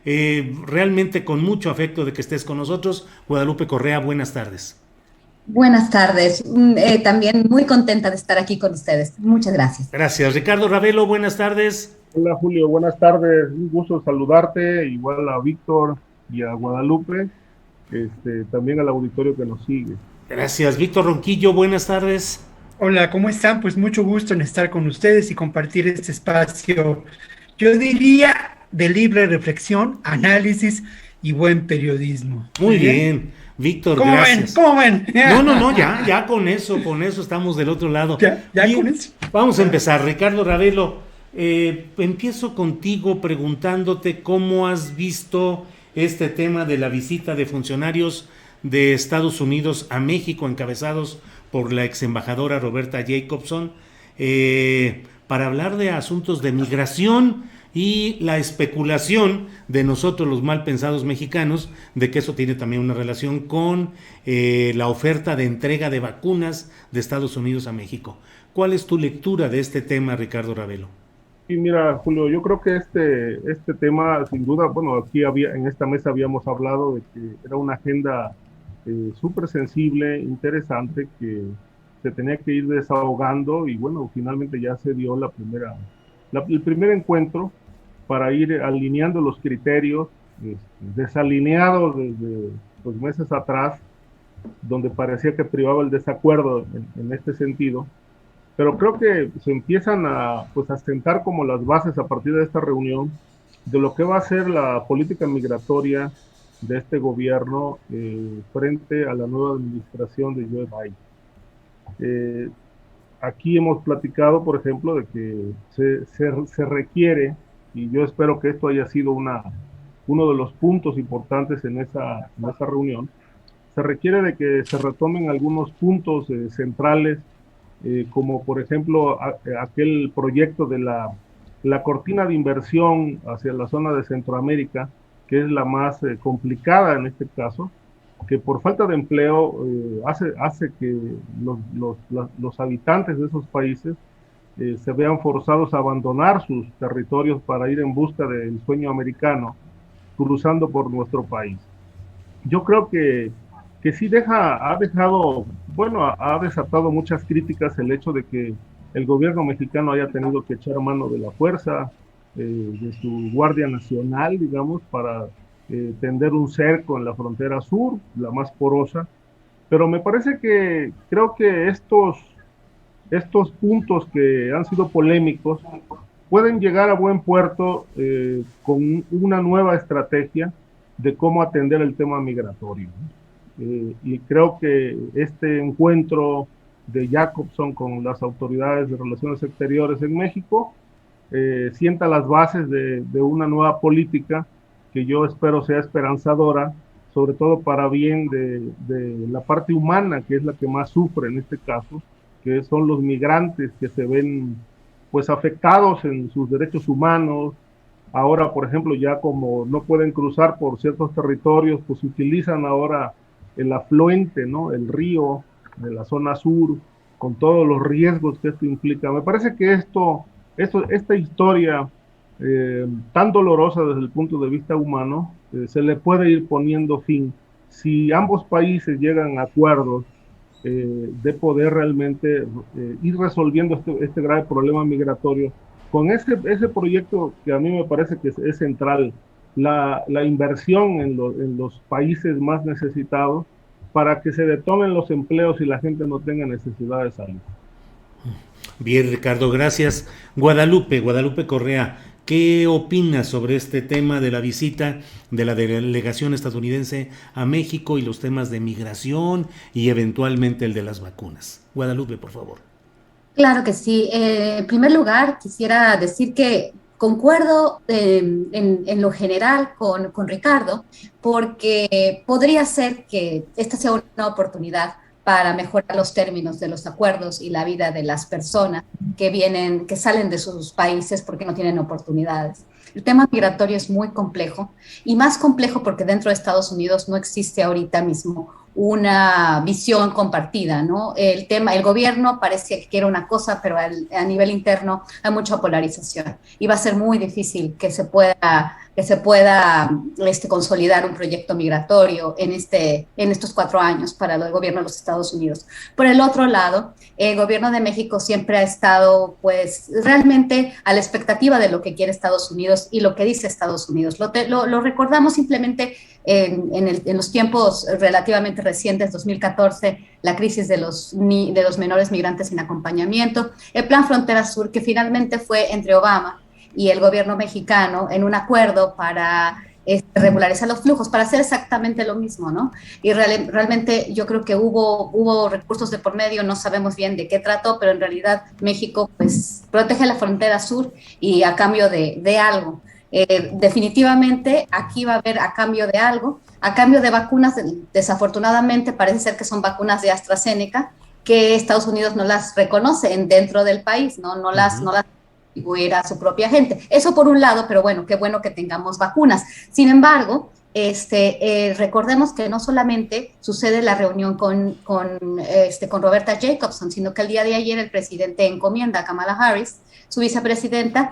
realmente con mucho afecto de que estés con nosotros. Guadalupe Correa, buenas tardes. Buenas tardes. También muy contenta de estar aquí con ustedes. Muchas gracias. Gracias. Ricardo Ravelo, buenas tardes. Hola Julio, buenas tardes. Un gusto saludarte, igual a Víctor y a Guadalupe, también al auditorio que nos sigue. Gracias. Víctor Ronquillo, buenas tardes. Hola, ¿cómo están? Pues mucho gusto en estar con ustedes y compartir este espacio, yo diría, de libre reflexión, análisis y buen periodismo. Muy ¿Muy bien? bien. Víctor, ¿Cómo ven? gracias. ¿Cómo ven? No, no, no, ya con eso estamos del otro lado. ¿Ya con Bien, eso? vamos a empezar. Ricardo Ravelo, empiezo contigo preguntándote cómo has visto este tema de la visita de funcionarios de Estados Unidos a México, encabezados por la ex embajadora Roberta Jacobson, para hablar de asuntos de migración y la especulación de nosotros los mal pensados mexicanos de que eso tiene también una relación con la oferta de entrega de vacunas de Estados Unidos a México. ¿Cuál es tu lectura de este tema, Ricardo Ravelo? Y mira, Julio, yo creo que este tema, sin duda, bueno, en esta mesa habíamos hablado de que era una agenda súper sensible, interesante, que se tenía que ir desahogando y bueno, finalmente ya se dio el primer encuentro para ir alineando los criterios, desalineados desde los meses atrás, donde parecía que privaba el desacuerdo en este sentido. Pero creo que se empiezan pues, a sentar como las bases a partir de esta reunión de lo que va a ser la política migratoria de este gobierno frente a la nueva administración de Joe Biden. Aquí hemos platicado, por ejemplo, de que se requiere, y yo espero que esto haya sido uno de los puntos importantes en esa reunión, se requiere de que se retomen algunos puntos centrales, como por ejemplo aquel proyecto de la cortina de inversión hacia la zona de Centroamérica, que es la más complicada en este caso, que por falta de empleo hace que los habitantes de esos países se vean forzados a abandonar sus territorios para ir en busca del sueño americano, cruzando por nuestro país. Yo creo que sí ha dejado, bueno, ha desatado muchas críticas el hecho de que el gobierno mexicano haya tenido que echar mano de la fuerza, de su Guardia Nacional, digamos, para tender un cerco en la frontera sur, la más porosa. Pero me parece que creo que estos puntos que han sido polémicos pueden llegar a buen puerto con una nueva estrategia de cómo atender el tema migratorio. Y creo que este encuentro de Jacobson con las autoridades de Relaciones Exteriores en México sienta las bases de una nueva política que yo espero sea esperanzadora, sobre todo para bien de la parte humana, que es la que más sufre en este caso, que son los migrantes que se ven pues afectados en sus derechos humanos. Ahora, por ejemplo, ya como no pueden cruzar por ciertos territorios, pues utilizan ahora el afluente, ¿no? El río de la zona sur, con todos los riesgos que esto implica. Me parece que esta historia tan dolorosa desde el punto de vista humano, se le puede ir poniendo fin si ambos países llegan a acuerdos de poder realmente ir resolviendo este grave problema migratorio con ese proyecto que a mí me parece que es central, la inversión en los países más necesitados para que se detonen los empleos y la gente no tenga necesidad de salir. Bien, Ricardo, gracias. Guadalupe Correa, ¿qué opinas sobre este tema de la visita de la delegación estadounidense a México y los temas de migración y eventualmente el de las vacunas? Guadalupe, por favor. Claro que sí. En primer lugar, quisiera decir que concuerdo en lo general con Ricardo, porque podría ser que esta sea una oportunidad para mejorar los términos de los acuerdos y la vida de las personas que salen de sus países porque no tienen oportunidades. El tema migratorio es muy complejo y más complejo porque dentro de Estados Unidos no existe ahorita mismo una visión compartida, ¿no? El gobierno parece que quiere una cosa, pero a nivel interno hay mucha polarización y va a ser muy difícil que se pueda que se pueda consolidar un proyecto migratorio en estos 4 años para el gobierno de los Estados Unidos. Por el otro lado, el gobierno de México siempre ha estado pues realmente a la expectativa de lo que quiere Estados Unidos y lo que dice Estados Unidos. Lo recordamos simplemente en los tiempos relativamente recientes, 2014, la crisis de los menores migrantes sin acompañamiento, el Plan Frontera Sur, que finalmente fue entre Obama y el gobierno mexicano en un acuerdo para regularizar los flujos, para hacer exactamente lo mismo, ¿no? Y realmente yo creo que hubo recursos de por medio, no sabemos bien de qué trató, pero en realidad México pues protege la frontera sur y a cambio de algo. Definitivamente aquí va a haber a cambio de algo, a cambio de vacunas, desafortunadamente parece ser que son vacunas de AstraZeneca, que Estados Unidos no las reconoce dentro del país, no las distribuir a su propia gente. Eso por un lado, pero bueno, qué bueno que tengamos vacunas. Sin embargo, recordemos que no solamente sucede la reunión con Roberta Jacobson, sino que el día de ayer el presidente encomienda a Kamala Harris, su vicepresidenta,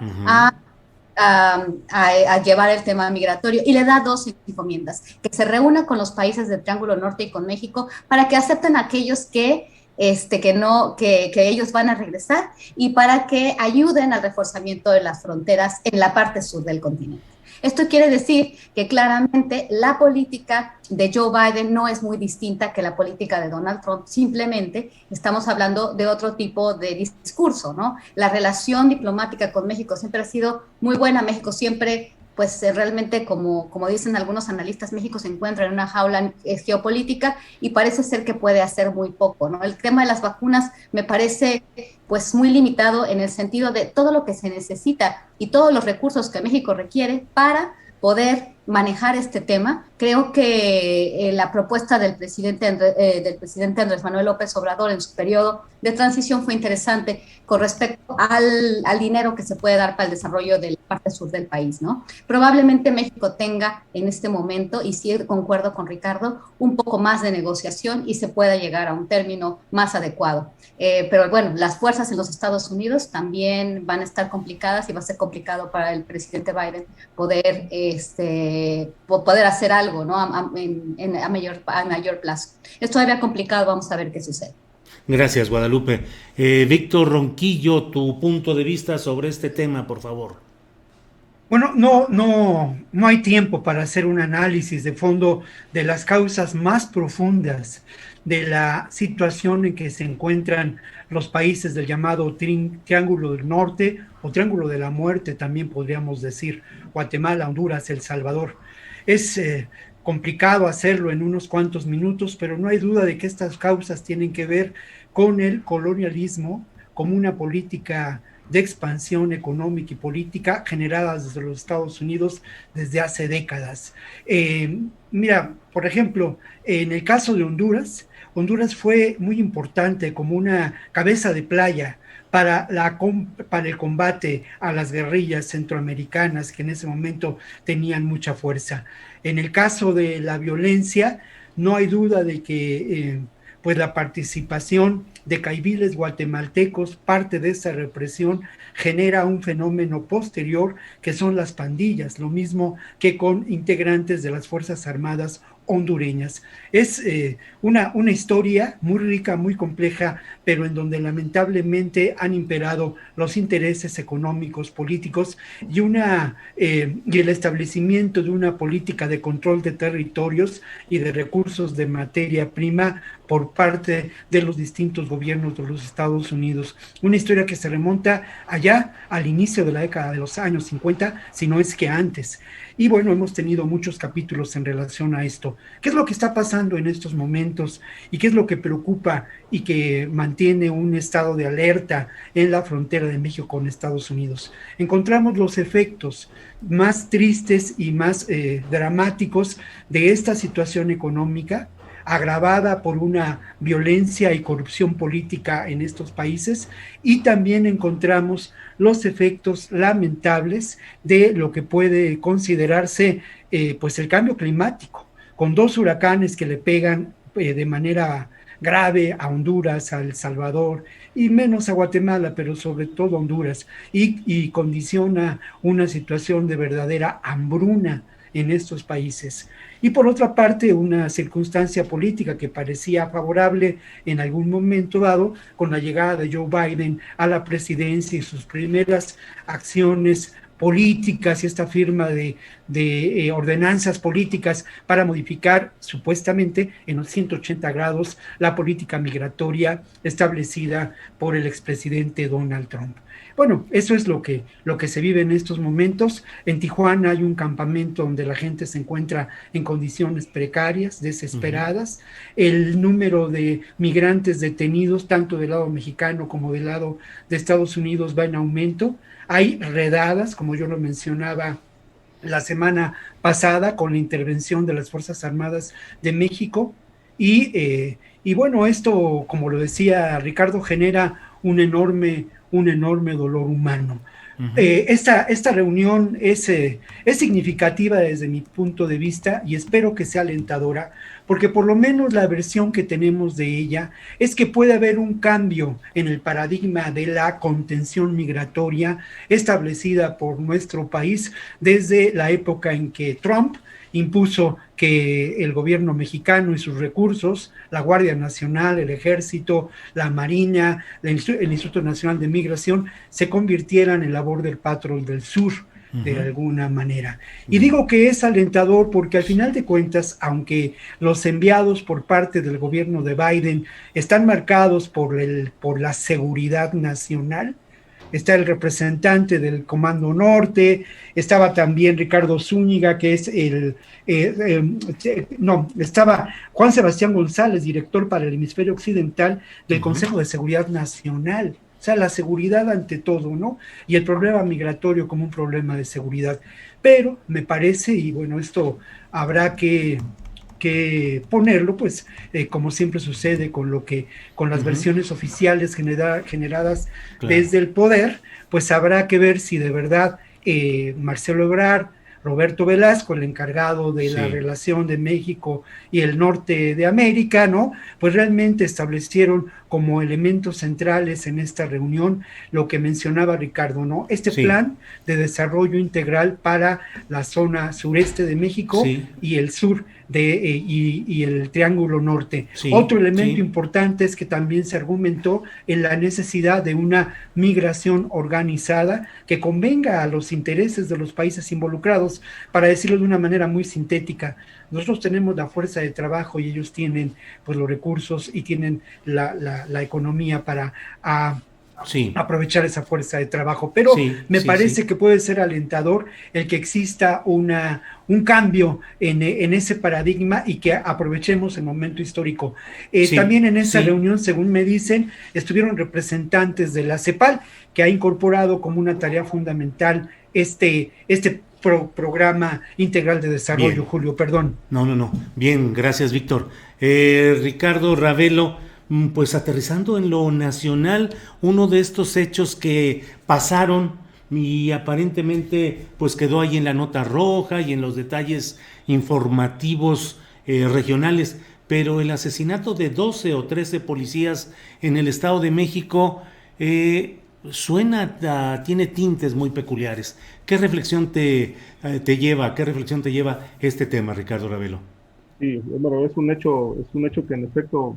a llevar el tema migratorio y le da 2 encomiendas, que se reúna con los países del Triángulo Norte y con México para que acepten a aquellos que ellos van a regresar y para que ayuden al reforzamiento de las fronteras en la parte sur del continente. Esto quiere decir que claramente la política de Joe Biden no es muy distinta que la política de Donald Trump, simplemente estamos hablando de otro tipo de discurso, ¿no? La relación diplomática con México siempre ha sido muy buena. México siempre, pues realmente, como dicen algunos analistas, México se encuentra en una jaula geopolítica y parece ser que puede hacer muy poco, ¿no? El tema de las vacunas me parece pues muy limitado en el sentido de todo lo que se necesita y todos los recursos que México requiere para poder manejar este tema. Creo que la propuesta del presidente Andrés Manuel López Obrador en su periodo de transición fue interesante con respecto al dinero que se puede dar para el desarrollo de la parte sur del país, ¿no? Probablemente México tenga en este momento, y sí concuerdo con Ricardo, un poco más de negociación y se pueda llegar a un término más adecuado. Pero bueno, las fuerzas en los Estados Unidos también van a estar complicadas y va a ser complicado para el presidente Biden poder hacer algo, ¿no? a mayor plazo. Es todavía complicado, vamos a ver qué sucede. Gracias, Guadalupe. Víctor Ronquillo, tu punto de vista sobre este tema, por favor. Bueno, no hay tiempo para hacer un análisis de fondo de las causas más profundas de la situación en que se encuentran los países del llamado Triángulo del Norte o Triángulo de la Muerte, también podríamos decir, Guatemala, Honduras, El Salvador. Es complicado hacerlo en unos cuantos minutos, pero no hay duda de que estas causas tienen que ver con el colonialismo como una política de expansión económica y política generadas desde los Estados Unidos desde hace décadas. Mira, por ejemplo, en el caso de Honduras fue muy importante como una cabeza de playa para el combate a las guerrillas centroamericanas que en ese momento tenían mucha fuerza. En el caso de la violencia, no hay duda de que pues la participación de caiviles guatemaltecos, parte de esa represión, genera un fenómeno posterior que son las pandillas, lo mismo que con integrantes de las Fuerzas Armadas hondureñas. Es una historia muy rica, muy compleja, pero en donde lamentablemente han imperado los intereses económicos, políticos y el establecimiento de una política de control de territorios y de recursos de materia prima por parte de los distintos gobiernos de los Estados Unidos. Una historia que se remonta allá al inicio de la década de los años 50, si no es que antes. Y bueno, hemos tenido muchos capítulos en relación a esto. ¿Qué es lo que está pasando en estos momentos y qué es lo que preocupa y que mantiene un estado de alerta en la frontera de México con Estados Unidos? Encontramos los efectos más tristes y más dramáticos de esta situación económica agravada por una violencia y corrupción política en estos países, y también encontramos los efectos lamentables de lo que puede considerarse pues el cambio climático, con 2 huracanes que le pegan de manera grave a Honduras, a El Salvador y menos a Guatemala, pero sobre todo a Honduras, y condiciona una situación de verdadera hambruna en estos países. Y por otra parte, una circunstancia política que parecía favorable en algún momento dado, con la llegada de Joe Biden a la presidencia y sus primeras acciones políticas y esta firma de ordenanzas políticas para modificar supuestamente en los 180 grados la política migratoria establecida por el expresidente Donald Trump. Bueno, eso es lo que se vive en estos momentos. En Tijuana hay un campamento donde la gente se encuentra en condiciones precarias, desesperadas. El número de migrantes detenidos, tanto del lado mexicano como del lado de Estados Unidos, va en aumento. Hay redadas, como yo lo mencionaba la semana pasada, con la intervención de las Fuerzas Armadas de México. Y bueno, esto, como lo decía Ricardo, genera un enorme dolor humano. Esta reunión es significativa desde mi punto de vista y espero que sea alentadora, porque por lo menos la versión que tenemos de ella es que puede haber un cambio en el paradigma de la contención migratoria establecida por nuestro país desde la época en que Trump impuso que el gobierno mexicano y sus recursos, la Guardia Nacional, el Ejército, la Marina, el Instituto Nacional de Migración, se convirtieran en la Border Patrol del Sur, de alguna manera. Y digo que es alentador porque al final de cuentas, aunque los enviados por parte del gobierno de Biden están marcados por la seguridad nacional, está el representante del Comando Norte, estaba también Ricardo Zúñiga, que es estaba Juan Sebastián González, director para el hemisferio occidental del Consejo de Seguridad Nacional. O sea, la seguridad ante todo, ¿no? Y el problema migratorio como un problema de seguridad. Pero me parece, y bueno, esto habrá que ponerlo, pues, como siempre sucede con las versiones oficiales generadas desde el poder, pues habrá que ver si de verdad Marcelo Ebrard, Roberto Velasco, el encargado de la relación de México y el norte de América, ¿no? Pues realmente establecieron como elementos centrales en esta reunión lo que mencionaba Ricardo, ¿no? Este plan de desarrollo integral para la zona sureste de México y el sur y el Triángulo Norte. Otro elemento importante es que también se argumentó en la necesidad de una migración organizada que convenga a los intereses de los países involucrados. Para decirlo de una manera muy sintética, nosotros tenemos la fuerza de trabajo y ellos tienen pues los recursos y tienen la economía para aprovechar esa fuerza de trabajo, pero me parece que puede ser alentador el que exista un cambio en ese paradigma y que aprovechemos el momento histórico. También en esa reunión, según me dicen, estuvieron representantes de la CEPAL, que ha incorporado como una tarea fundamental este programa integral de desarrollo. Bien. Julio, perdón. No. Bien, gracias, Víctor. Ricardo Ravelo, pues aterrizando en lo nacional, uno de estos hechos que pasaron y aparentemente pues quedó ahí en la nota roja y en los detalles informativos regionales, pero el asesinato de 12 o 13 policías en el Estado de México tiene tintes muy peculiares. ¿Qué reflexión te lleva este tema, Ricardo Ravelo? Sí, bueno, es un hecho que en efecto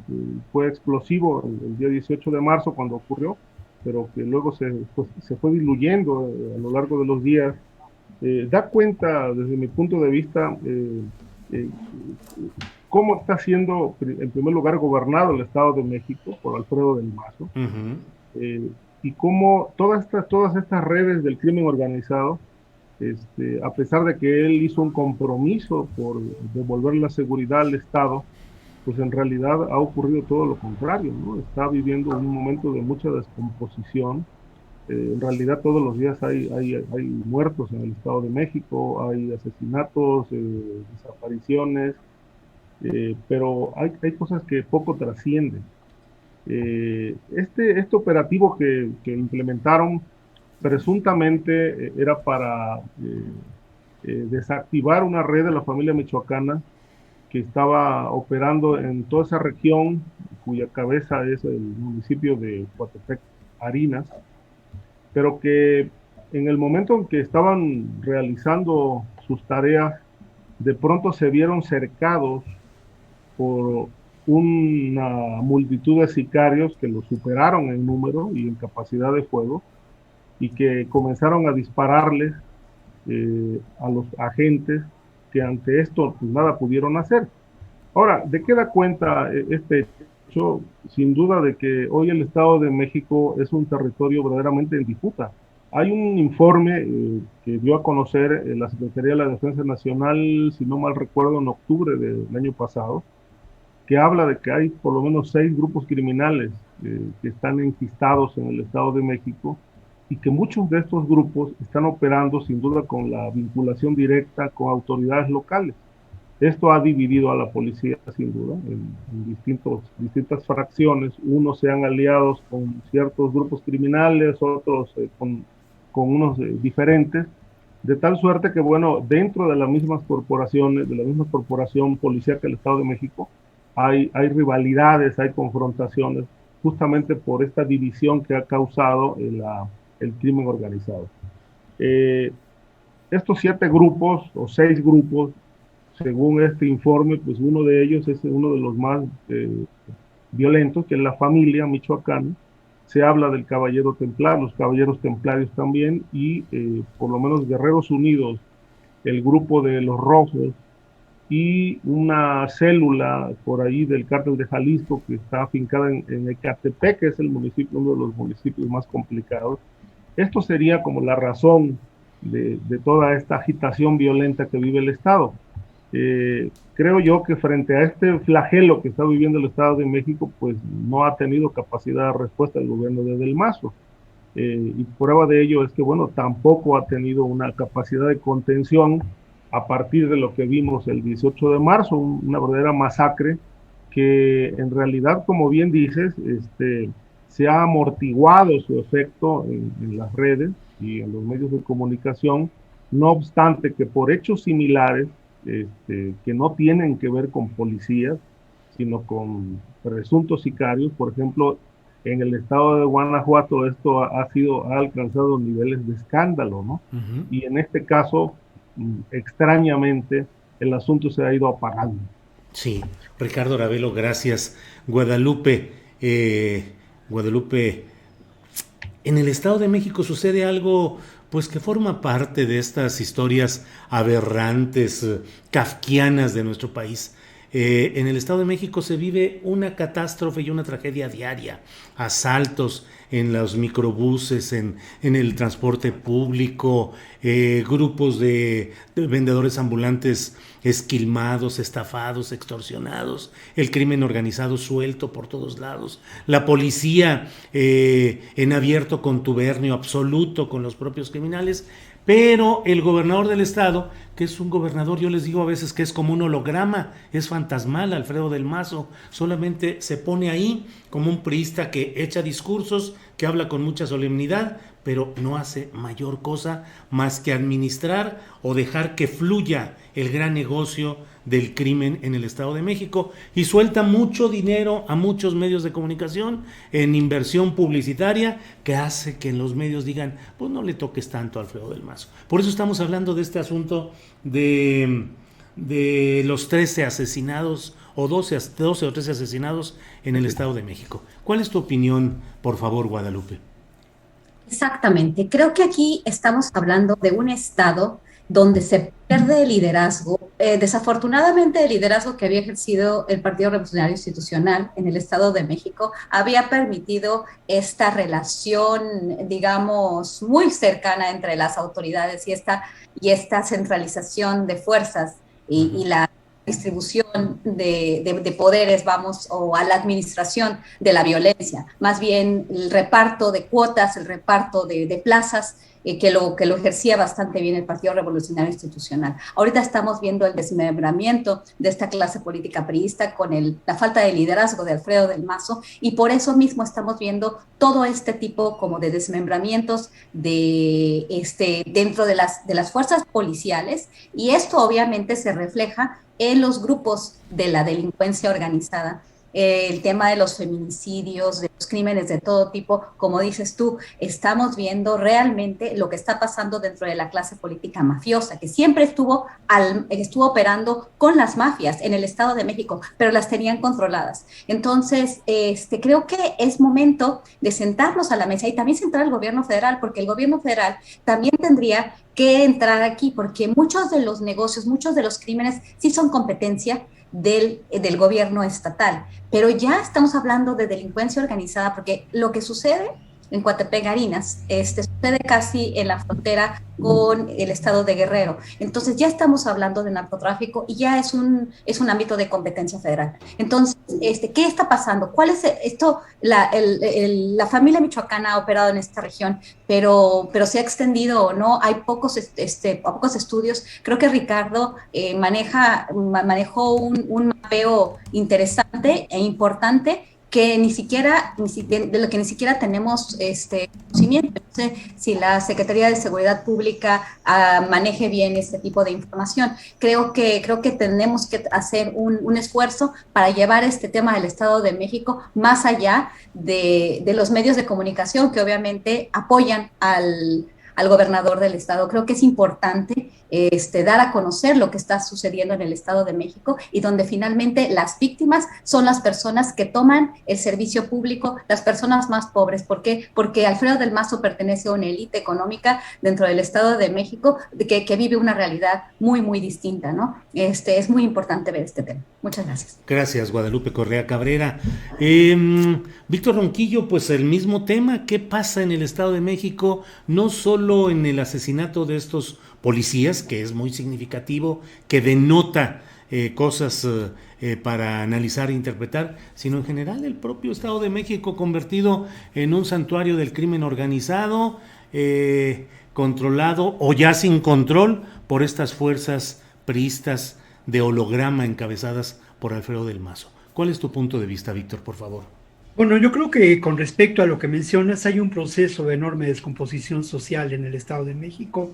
fue explosivo el día 18 de marzo cuando ocurrió, pero que luego se fue diluyendo a lo largo de los días. Da cuenta, desde mi punto de vista, cómo está siendo, en primer lugar, gobernado el Estado de México por Alfredo del Mazo, y cómo todas estas redes del crimen organizado, a pesar de que él hizo un compromiso por devolver la seguridad al Estado, pues en realidad ha ocurrido todo lo contrario, ¿no? Está viviendo un momento de mucha descomposición. En realidad todos los días hay muertos en el Estado de México, hay asesinatos, desapariciones, pero hay cosas que poco trascienden. Este operativo que implementaron presuntamente era para desactivar una red de la familia michoacana que estaba operando en toda esa región, cuya cabeza es el municipio de Coatepec, Harinas, pero que en el momento en que estaban realizando sus tareas, de pronto se vieron cercados por una multitud de sicarios que los superaron en número y en capacidad de fuego, y que comenzaron a dispararles a los agentes, que ante esto pues nada pudieron hacer. Ahora, ¿de qué da cuenta este hecho? Sin duda de que hoy el Estado de México es un territorio verdaderamente en disputa. Hay un informe que dio a conocer la Secretaría de la Defensa Nacional, si no mal recuerdo, en octubre del año pasado, que habla de que hay por lo menos 6 grupos criminales que están enquistados en el Estado de México, y que muchos de estos grupos están operando sin duda con la vinculación directa con autoridades locales. Esto ha dividido a la policía sin duda en distintas fracciones. Unos se han aliado con ciertos grupos criminales, otros con unos diferentes, de tal suerte que, bueno, dentro de las mismas corporaciones, de la misma corporación policíaca del Estado de México, hay rivalidades, hay confrontaciones, justamente por esta división que ha causado el crimen organizado. Estos 7 grupos o 6 grupos, según este informe, pues uno de ellos es uno de los más violentos, que es la Familia Michoacana. Se habla del Caballero Templar, los Caballeros Templarios también, y por lo menos Guerreros Unidos, el grupo de los Rojos, y una célula por ahí del Cártel de Jalisco que está afincada en Ecatepec, que es el municipio, uno de los municipios más complicados. Esto sería como la razón de toda esta agitación violenta que vive el Estado. Creo yo que frente a este flagelo que está viviendo el Estado de México, pues no ha tenido capacidad de respuesta el gobierno de Del Mazo. Y prueba de ello es que, bueno, tampoco ha tenido una capacidad de contención a partir de lo que vimos el 18 de marzo, una verdadera masacre que en realidad, como bien dices, se ha amortiguado su efecto en las redes y en los medios de comunicación, no obstante que por hechos similares, que no tienen que ver con policías, sino con presuntos sicarios, por ejemplo, en el estado de Guanajuato esto ha alcanzado niveles de escándalo, ¿no? Uh-huh. Y en este caso, extrañamente, el asunto se ha ido apagando. Sí, Ricardo Ravelo, gracias. Guadalupe, en el Estado de México sucede algo pues que forma parte de estas historias aberrantes, kafkianas de nuestro país. En el Estado de México se vive una catástrofe y una tragedia diaria, asaltos en los microbuses, en el transporte público, grupos de vendedores ambulantes esquilmados, estafados, extorsionados, el crimen organizado suelto por todos lados, la policía en abierto contubernio absoluto con los propios criminales. Pero el gobernador del estado, que es un gobernador, yo les digo a veces que es como un holograma, es fantasmal, Alfredo del Mazo, solamente se pone ahí como un priista que echa discursos, que habla con mucha solemnidad, pero no hace mayor cosa más que administrar o dejar que fluya el gran negocio del crimen en el Estado de México, y suelta mucho dinero a muchos medios de comunicación en inversión publicitaria que hace que en los medios digan, pues no le toques tanto a Alfredo del Mazo. Por eso estamos hablando de este asunto de los 13 asesinados o 12 o 13 asesinados en el Estado de México. ¿Cuál es tu opinión, por favor, Guadalupe? Exactamente. Creo que aquí estamos hablando de un estado donde se pierde el liderazgo. Desafortunadamente, el liderazgo que había ejercido el Partido Revolucionario Institucional en el Estado de México había permitido esta relación, digamos, muy cercana entre las autoridades y esta centralización de fuerzas y la distribución de poderes, o a la administración de la violencia, más bien el reparto de cuotas, el reparto de plazas, que lo ejercía bastante bien el Partido Revolucionario Institucional. Ahorita estamos viendo el desmembramiento de esta clase política priista con la falta de liderazgo de Alfredo del Mazo, y por eso mismo estamos viendo todo este tipo como de desmembramientos dentro de las fuerzas policiales, y esto obviamente se refleja en los grupos de la delincuencia organizada. El tema de los feminicidios, de los crímenes de todo tipo, como dices tú, estamos viendo realmente lo que está pasando dentro de la clase política mafiosa, que siempre estuvo operando con las mafias en el Estado de México, pero las tenían controladas. Entonces, creo que es momento de sentarnos a la mesa y también sentar al gobierno federal, porque el gobierno federal también tendría que entrar aquí, porque muchos de los negocios, muchos de los crímenes sí son competencia del gobierno estatal, pero ya estamos hablando de delincuencia organizada, porque lo que sucede en Coatepec, Harinas, sucede casi en la frontera con el estado de Guerrero. Entonces ya estamos hablando de narcotráfico y ya es un ámbito de competencia federal. Entonces, ¿qué está pasando? ¿Cuál es esto? La familia michoacana ha operado en esta región, pero se ha extendido o no. Hay pocos estudios. Creo que Ricardo manejó un mapeo interesante e importante que de lo que ni siquiera tenemos conocimiento. No sé si la Secretaría de Seguridad Pública maneje bien este tipo de información. Creo que tenemos que hacer un esfuerzo para llevar este tema del Estado de México más allá de los medios de comunicación que obviamente apoyan al gobernador del estado. Creo que es importante dar a conocer lo que está sucediendo en el Estado de México, y donde finalmente las víctimas son las personas que toman el servicio público, las personas más pobres. ¿Por qué? Porque Alfredo del Mazo pertenece a una élite económica dentro del Estado de México que vive una realidad muy, muy distinta, ¿no? Es muy importante ver este tema. Muchas gracias. Gracias, Guadalupe Correa Cabrera. Víctor Ronquillo, pues el mismo tema. ¿Qué pasa en el Estado de México? No solo en el asesinato de estos policías, que es muy significativo, que denota cosas para analizar e interpretar, sino en general el propio Estado de México convertido en un santuario del crimen organizado, controlado o ya sin control por estas fuerzas priistas de holograma encabezadas por Alfredo del Mazo. ¿Cuál es tu punto de vista, Víctor, por favor? Bueno, yo creo que con respecto a lo que mencionas, hay un proceso de enorme descomposición social en el Estado de México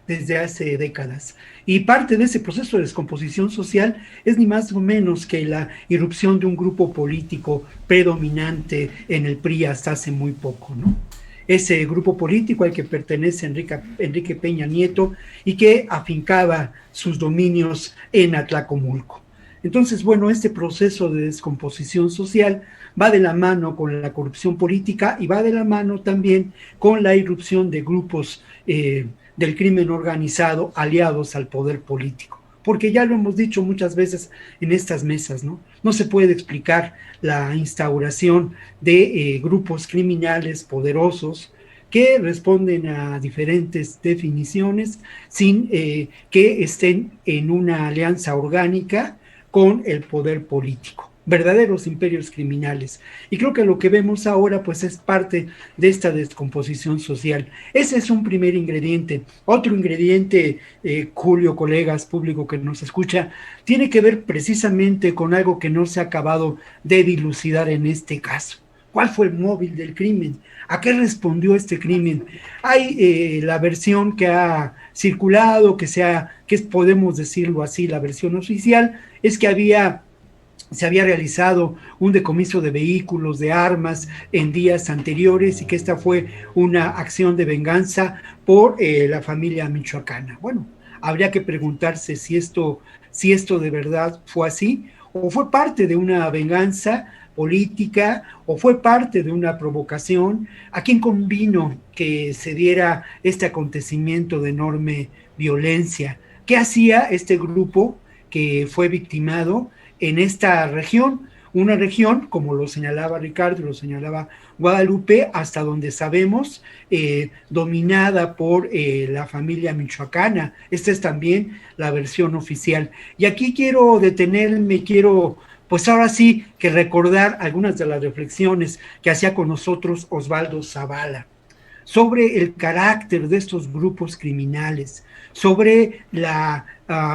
desde hace décadas. Y parte de ese proceso de descomposición social es ni más o menos que la irrupción de un grupo político predominante en el PRI hasta hace muy poco, ¿no? Ese grupo político al que pertenece Enrique Peña Nieto y que afincaba sus dominios en Atlacomulco. Entonces, bueno, este proceso de descomposición social va de la mano con la corrupción política y va de la mano también con la irrupción de grupos del crimen organizado aliados al poder político. Porque ya lo hemos dicho muchas veces en estas mesas, ¿no? No se puede explicar la instauración de grupos criminales poderosos que responden a diferentes definiciones sin que estén en una alianza orgánica con el poder político, verdaderos imperios criminales. Y creo que lo que vemos ahora pues es parte de esta descomposición social. Ese es un primer ingrediente. Otro ingrediente, Julio, colegas, público que nos escucha, tiene que ver precisamente con algo que no se ha acabado de dilucidar en este caso. ¿Cuál fue el móvil del crimen? ¿A qué respondió este crimen? Hay la versión que ha circulado, que podemos decirlo así, la versión oficial, es que se había realizado un decomiso de vehículos, de armas en días anteriores y que esta fue una acción de venganza por la familia michoacana. Bueno, habría que preguntarse si esto de verdad fue así o fue parte de una venganza política o fue parte de una provocación. ¿A quién convino que se diera este acontecimiento de enorme violencia? ¿Qué hacía este grupo que fue victimado en esta región? Una región, como lo señalaba Ricardo, lo señalaba Guadalupe, hasta donde sabemos, dominada por la familia michoacana. Esta es también la versión oficial. Y aquí quiero detenerme, pues ahora sí que recordar algunas de las reflexiones que hacía con nosotros Osvaldo Zavala. sobre el carácter de estos grupos criminales, sobre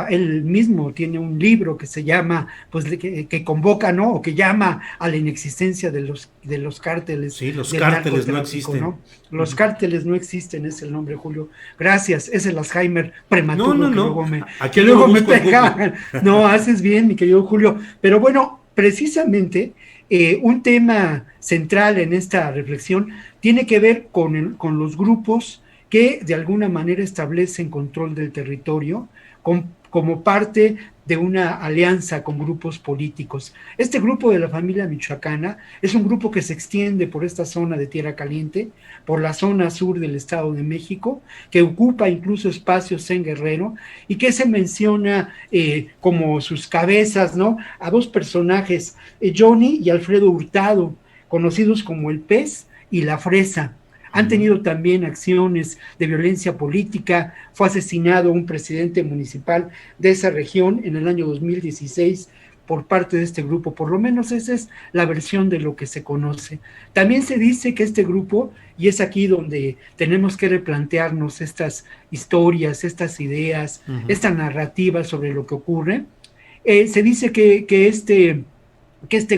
él mismo tiene un libro que se llama, pues que convoca, ¿no? O que llama a la inexistencia de los cárteles. Sí, los del cárteles no narcotráfico, existen. ¿no? Los cárteles no existen, es el nombre, Julio. Gracias, es el Alzheimer prematuro No, que no. luego me, Aquí que yo lo luego me busco en pega. Google. No, haces bien, mi querido Julio. Pero bueno, precisamente un tema central en esta reflexión tiene que ver con los grupos que de alguna manera establecen control del territorio como parte de una alianza con grupos políticos. Este grupo de la familia michoacana es un grupo que se extiende por esta zona de Tierra Caliente, por la zona sur del Estado de México, que ocupa incluso espacios en Guerrero y que se menciona como sus cabezas, ¿no? A dos personajes, Johnny y Alfredo Hurtado, conocidos como el Pez y la Fresa. Han tenido también acciones de violencia política. Fue asesinado un presidente municipal de esa región en el año 2016 por parte de este grupo. Por lo menos esa es la versión de lo que se conoce. También se dice que este grupo, y es aquí donde tenemos que replantearnos estas historias, estas ideas, esta narrativa sobre lo que ocurre, se dice que este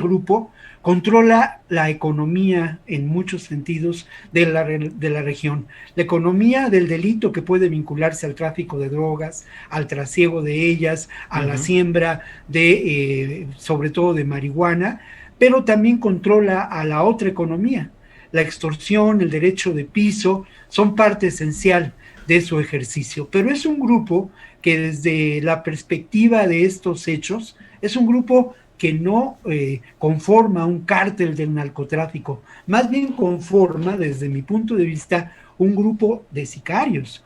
grupo controla la economía en muchos sentidos de la región. La economía del delito que puede vincularse al tráfico de drogas, al trasiego de ellas, a la siembra de, sobre todo de marihuana, pero también controla a la otra economía. La extorsión, el derecho de piso, son parte esencial de su ejercicio. Pero es un grupo que desde la perspectiva de estos hechos, es un grupo que no conforma un cártel del narcotráfico, más bien conforma, desde mi punto de vista, un grupo de sicarios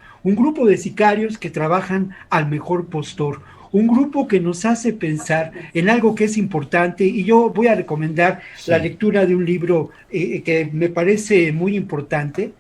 que trabajan al mejor postor, un grupo que nos hace pensar en algo que es importante, y yo voy a recomendar la lectura de un libro que me parece muy importante.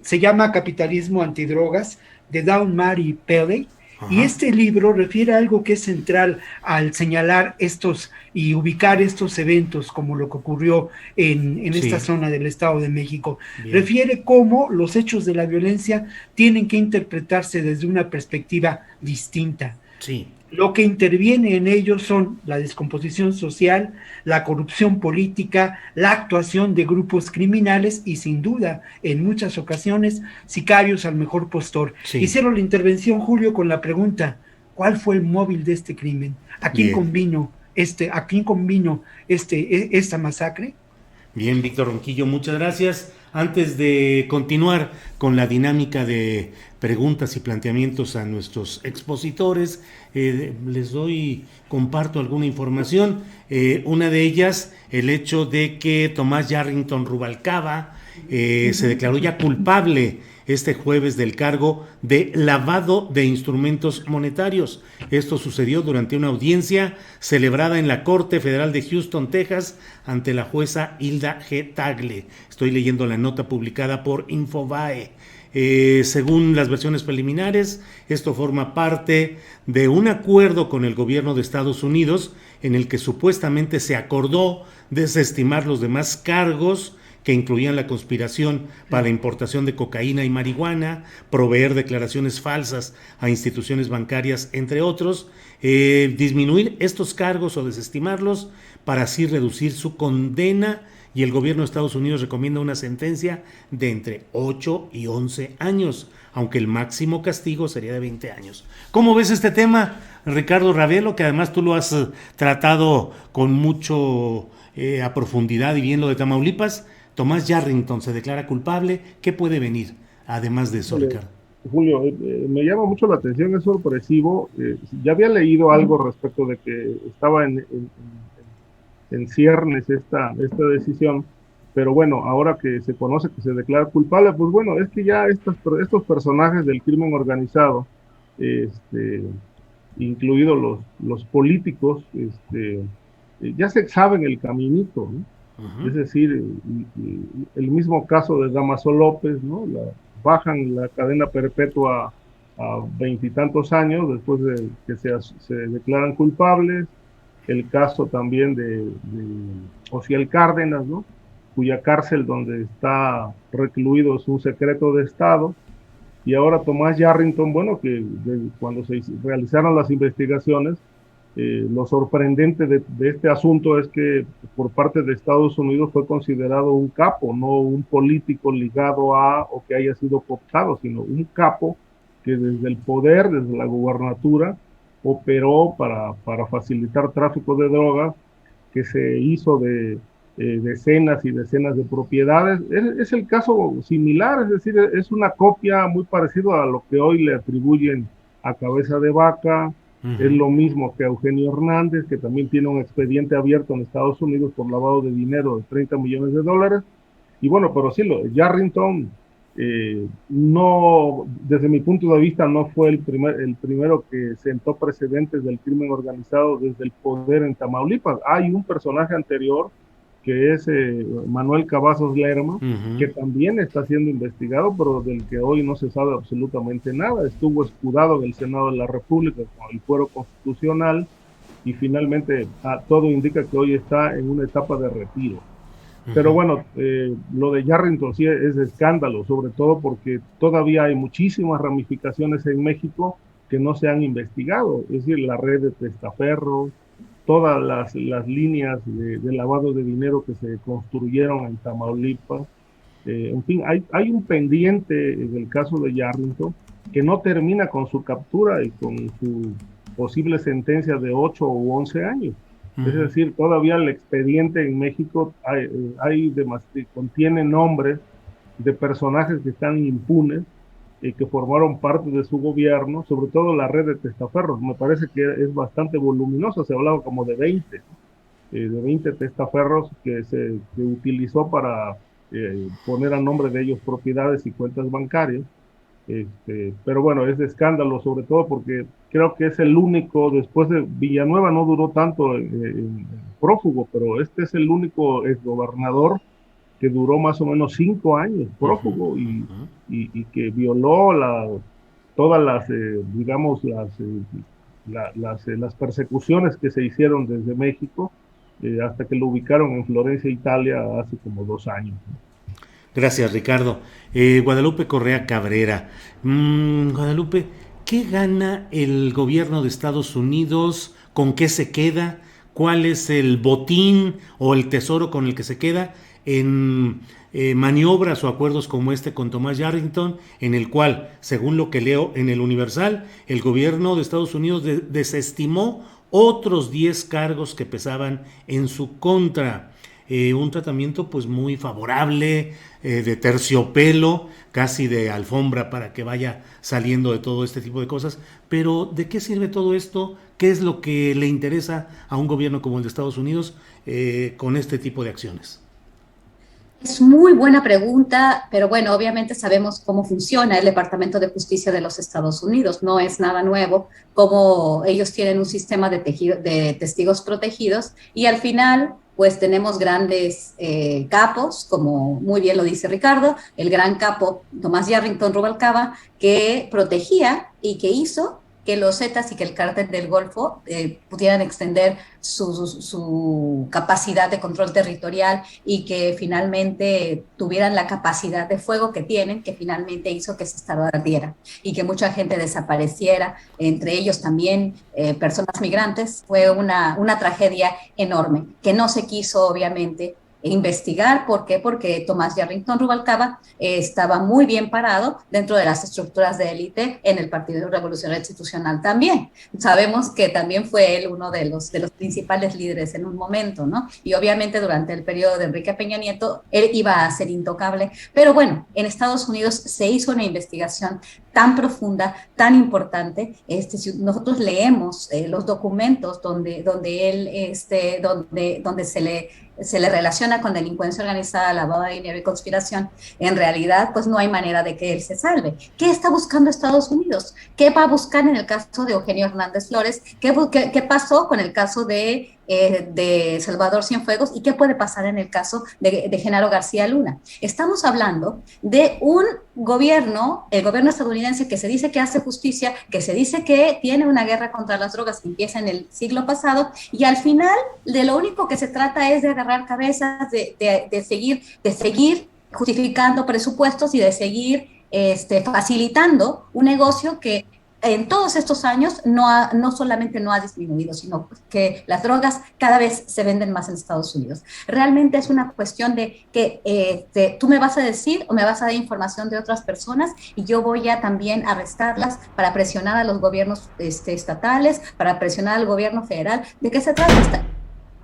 Se llama Capitalismo Antidrogas, de Dawn Mary Pelley. Y este libro refiere a algo que es central al señalar estos y ubicar estos eventos como lo que ocurrió en esta zona del Estado de México. Bien. Refiere cómo los hechos de la violencia tienen que interpretarse desde una perspectiva distinta. Sí. Lo que interviene en ellos son la descomposición social, la corrupción política, la actuación de grupos criminales y, sin duda, en muchas ocasiones, sicarios al mejor postor. Sí. Hicieron la intervención, Julio, con la pregunta: ¿cuál fue el móvil de este crimen? ¿A quién convino esta masacre? Bien, Víctor Ronquillo, muchas gracias. Antes de continuar con la dinámica de preguntas y planteamientos a nuestros expositores, comparto alguna información. Una de ellas, el hecho de que Tomás Yarrington Rubalcaba se declaró ya culpable este jueves del cargo de lavado de instrumentos monetarios. Esto sucedió durante una audiencia celebrada en la Corte Federal de Houston, Texas, ante la jueza Hilda G. Tagle. Estoy leyendo la nota publicada por Infobae. Según las versiones preliminares, esto forma parte de un acuerdo con el gobierno de Estados Unidos en el que supuestamente se acordó desestimar los demás cargos que incluían la conspiración para la importación de cocaína y marihuana, proveer declaraciones falsas a instituciones bancarias, entre otros, disminuir estos cargos o desestimarlos para así reducir su condena, y el gobierno de Estados Unidos recomienda una sentencia de entre 8 y 11 años, aunque el máximo castigo sería de 20 años. ¿Cómo ves este tema, Ricardo Ravelo, que además tú lo has tratado con mucho a profundidad y bien lo de Tamaulipas? Tomás Yarrington se declara culpable. ¿Qué puede venir además de eso, Ricardo? Julio, me llama mucho la atención, es sorpresivo. Ya había leído algo respecto de que estaba en ciernes esta decisión, pero bueno, ahora que se conoce que se declara culpable, pues bueno, es que ya estos personajes del crimen organizado, incluidos los políticos, ya se saben el caminito, ¿no? Es decir, el mismo caso de Damaso López, ¿no? Bajan la cadena perpetua a 20 y tantos años después de que se declaran culpables. El caso también de Ociel Cárdenas, ¿no? cuya cárcel donde está recluido es un secreto de Estado. Y ahora Tomás Yarrington, bueno, cuando se realizaron las investigaciones, lo sorprendente de este asunto es que por parte de Estados Unidos fue considerado un capo, no un político ligado a o que haya sido cooptado, sino un capo que desde el poder, desde la gubernatura, operó para facilitar tráfico de drogas, que se hizo de decenas y decenas de propiedades. Es el caso similar, es decir, es una copia muy parecida a lo que hoy le atribuyen a Cabeza de Vaca. Es lo mismo que Eugenio Hernández, que también tiene un expediente abierto en Estados Unidos por lavado de dinero de $30 millones. Y bueno, pero sí, Yarrington no, desde mi punto de vista, no fue el primero que sentó precedentes del crimen organizado desde el poder en Tamaulipas. Hay un personaje anterior que es Manuel Cavazos Lerma, que también está siendo investigado, pero del que hoy no se sabe absolutamente nada. Estuvo escudado en el Senado de la República con el fuero constitucional y finalmente todo indica que hoy está en una etapa de retiro. Pero bueno, lo de Yarrington sí es de escándalo, sobre todo porque todavía hay muchísimas ramificaciones en México que no se han investigado, es decir, la red de testaferros, todas las líneas de lavado de dinero que se construyeron en Tamaulipas. En fin, hay un pendiente en el caso de Yarrington que no termina con su captura y con su posible sentencia de 8 u 11 años. Es decir, todavía el expediente en México contiene nombres de personajes que están impunes, que formaron parte de su gobierno, sobre todo la red de testaferros. Me parece que es bastante voluminosa, se hablaba como de 20 testaferros que utilizó para poner a nombre de ellos propiedades y cuentas bancarias. Pero bueno, es de escándalo, sobre todo porque creo que es el único, después de Villanueva no duró tanto en prófugo, pero este es el único exgobernador que duró más o menos 5 años prófugo y que violó todas las, digamos, las persecuciones que se hicieron desde México hasta que lo ubicaron en Florencia, Italia, hace como 2 años. Gracias, Ricardo. Guadalupe Correa Cabrera. Guadalupe, ¿qué gana el gobierno de Estados Unidos? ¿Con qué se queda? ¿Cuál es el botín o el tesoro con el que se queda en maniobras o acuerdos como este con Tomás Yarrington, en el cual, según lo que leo en el Universal, el gobierno de Estados Unidos desestimó otros 10 cargos que pesaban en su contra? Un tratamiento pues muy favorable, de terciopelo, casi de alfombra para que vaya saliendo de todo este tipo de cosas. Pero ¿de qué sirve todo esto? ¿Qué es lo que le interesa a un gobierno como el de Estados Unidos con este tipo de acciones? Es muy buena pregunta, pero bueno, obviamente sabemos cómo funciona el Departamento de Justicia de los Estados Unidos. No es nada nuevo, como ellos tienen un sistema de testigos protegidos y al final pues tenemos grandes capos, como muy bien lo dice Ricardo, el gran capo Tomás Yarrington Rubalcaba, que protegía y que hizo que los Zetas y que el cártel del Golfo pudieran extender su capacidad de control territorial y que finalmente tuvieran la capacidad de fuego que tienen, que finalmente hizo que ese estado ardiera y que mucha gente desapareciera, entre ellos también personas migrantes. Fue una tragedia enorme que no se quiso, obviamente, investigar. ¿Por qué? Porque Tomás Yarrington Rubalcaba estaba muy bien parado dentro de las estructuras de élite en el Partido Revolucionario Institucional también. Sabemos que también fue él uno de los principales líderes en un momento, ¿no? Y obviamente durante el periodo de Enrique Peña Nieto él iba a ser intocable, pero bueno, en Estados Unidos se hizo una investigación tan profunda, tan importante. Si nosotros leemos los documentos donde él, donde se le relaciona con delincuencia organizada, lavado de dinero y conspiración, en realidad pues no hay manera de que él se salve. ¿Qué está buscando Estados Unidos? ¿Qué va a buscar en el caso de Eugenio Hernández Flores? ¿Qué pasó con el caso de de Salvador Cienfuegos y qué puede pasar en el caso de Genaro García Luna. Estamos hablando de un gobierno, el gobierno estadounidense, que se dice que hace justicia, que se dice que tiene una guerra contra las drogas que empieza en el siglo pasado, y al final de lo único que se trata es de agarrar cabezas, de seguir justificando presupuestos y de seguir facilitando un negocio que en todos estos años no solamente no ha disminuido, sino que las drogas cada vez se venden más en Estados Unidos. Realmente es una cuestión de que tú me vas a decir o me vas a dar información de otras personas y yo voy a también arrestarlas para presionar a los gobiernos estatales, para presionar al gobierno federal. ¿De qué se trata?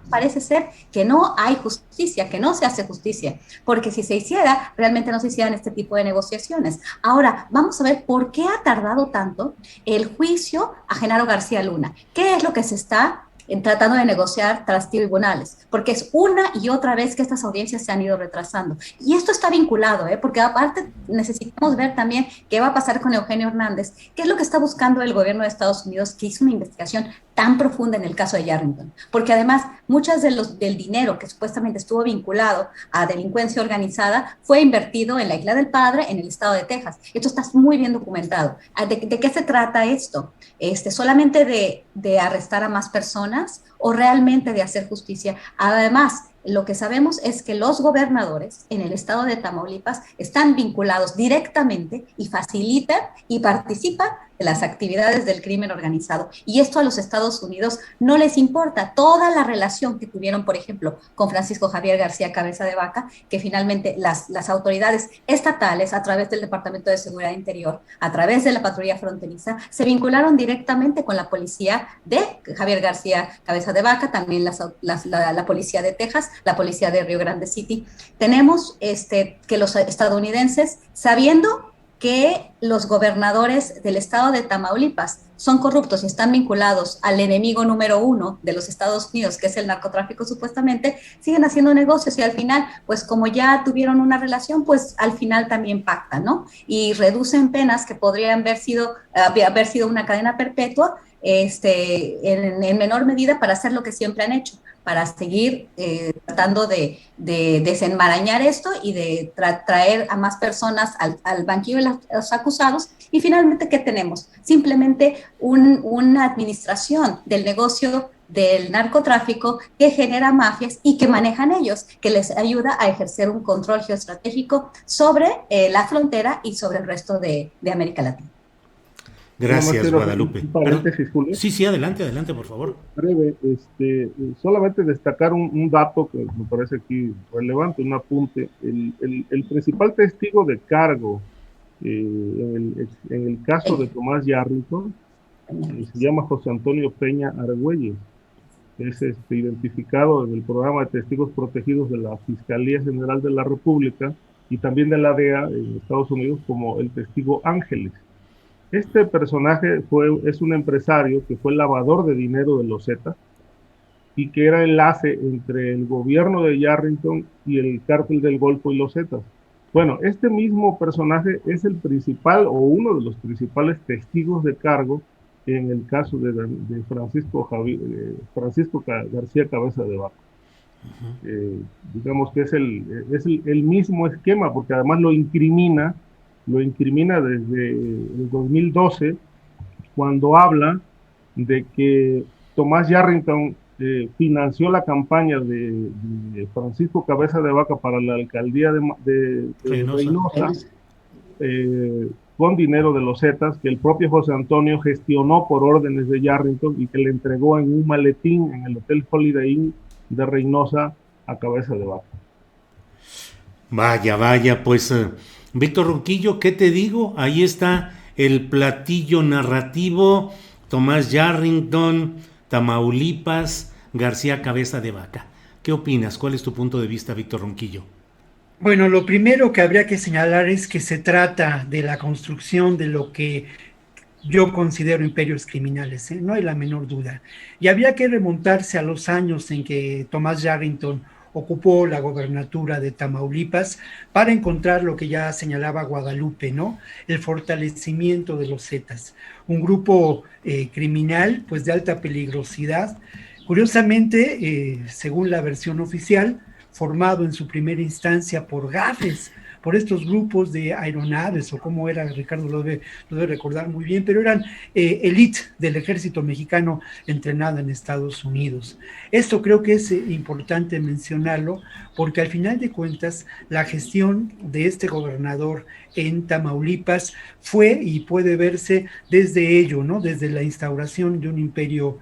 Parece ser que no hay justicia, que no se hace justicia, porque si se hiciera, realmente no se hicieran este tipo de negociaciones. Ahora, vamos a ver por qué ha tardado tanto el juicio a Genaro García Luna. ¿Qué es lo que se está tratando de negociar tras tribunales? Porque es una y otra vez que estas audiencias se han ido retrasando. Y esto está vinculado, porque aparte necesitamos ver también qué va a pasar con Eugenio Hernández, qué es lo que está buscando el gobierno de Estados Unidos, que hizo una investigación tan profunda en el caso de Yarrington, porque además muchas del dinero que supuestamente estuvo vinculado a delincuencia organizada fue invertido en la Isla del Padre, en el estado de Texas. Esto está muy bien documentado. ¿De qué se trata esto? ¿Solamente de arrestar a más personas o realmente de hacer justicia? Además, lo que sabemos es que los gobernadores en el estado de Tamaulipas están vinculados directamente y facilitan y participan de las actividades del crimen organizado. Y esto a los Estados Unidos no les importa. Toda la relación que tuvieron, por ejemplo, con Francisco Javier García Cabeza de Vaca, que finalmente las autoridades estatales, a través del Departamento de Seguridad Interior, a través de la patrulla fronteriza, se vincularon directamente con la policía de Javier García Cabeza de Vaca, también la policía de Texas, la policía de Rio Grande City. Tenemos que los estadounidenses, sabiendo que los gobernadores del estado de Tamaulipas son corruptos y están vinculados al enemigo número uno de los Estados Unidos, que es el narcotráfico supuestamente, siguen haciendo negocios y al final, pues como ya tuvieron una relación, pues al final también pactan, ¿no? Y reducen penas que podrían haber sido una cadena perpetua, en menor medida, para hacer lo que siempre han hecho, para seguir tratando de desenmarañar esto y de traer a más personas al banquillo de los acusados. Y finalmente, ¿qué tenemos? Simplemente una administración del negocio del narcotráfico que genera mafias y que manejan ellos, que les ayuda a ejercer un control geoestratégico sobre la frontera y sobre el resto de América Latina. Gracias, Guadalupe. Un paréntesis, Julio. Sí, adelante, por favor. Breve, solamente destacar un dato que me parece aquí relevante, un apunte. El principal testigo de cargo en el caso de Tomás Yarrington se llama José Antonio Peña Argüelles. Es identificado en el programa de testigos protegidos de la Fiscalía General de la República y también de la DEA en Estados Unidos como el testigo Ángeles. Este personaje es un empresario que fue lavador de dinero de los Zetas y que era enlace entre el gobierno de Yarrington y el cártel del Golfo y los Zetas. Bueno, este mismo personaje es el principal o uno de los principales testigos de cargo en el caso de Francisco García Cabeza de Vaca. Digamos que es el mismo esquema, porque además lo incrimina desde el 2012, cuando habla de que Tomás Yarrington financió la campaña de Francisco Cabeza de Vaca para la alcaldía de Reynosa con dinero de los Zetas, que el propio José Antonio gestionó por órdenes de Yarrington y que le entregó en un maletín en el Hotel Holiday Inn de Reynosa a Cabeza de Vaca. Vaya, pues Víctor Ronquillo, ¿qué te digo? Ahí está el platillo narrativo: Tomás Yarrington, Tamaulipas, García Cabeza de Vaca. ¿Qué opinas? ¿Cuál es tu punto de vista, Víctor Ronquillo? Bueno, lo primero que habría que señalar es que se trata de la construcción de lo que yo considero imperios criminales, no hay la menor duda. Y habría que remontarse a los años en que Tomás Yarrington ocupó la gobernatura de Tamaulipas para encontrar lo que ya señalaba Guadalupe, ¿no? El fortalecimiento de los Zetas, un grupo criminal, pues de alta peligrosidad, Curiosamente, según la versión oficial, formado en su primera instancia por gafes, por estos grupos de aeronaves, o como era, Ricardo lo debe recordar muy bien, pero eran elite del ejército mexicano entrenada en Estados Unidos. Esto creo que es importante mencionarlo, porque al final de cuentas, la gestión de este gobernador en Tamaulipas fue y puede verse desde ello, ¿no? Desde la instauración de un imperio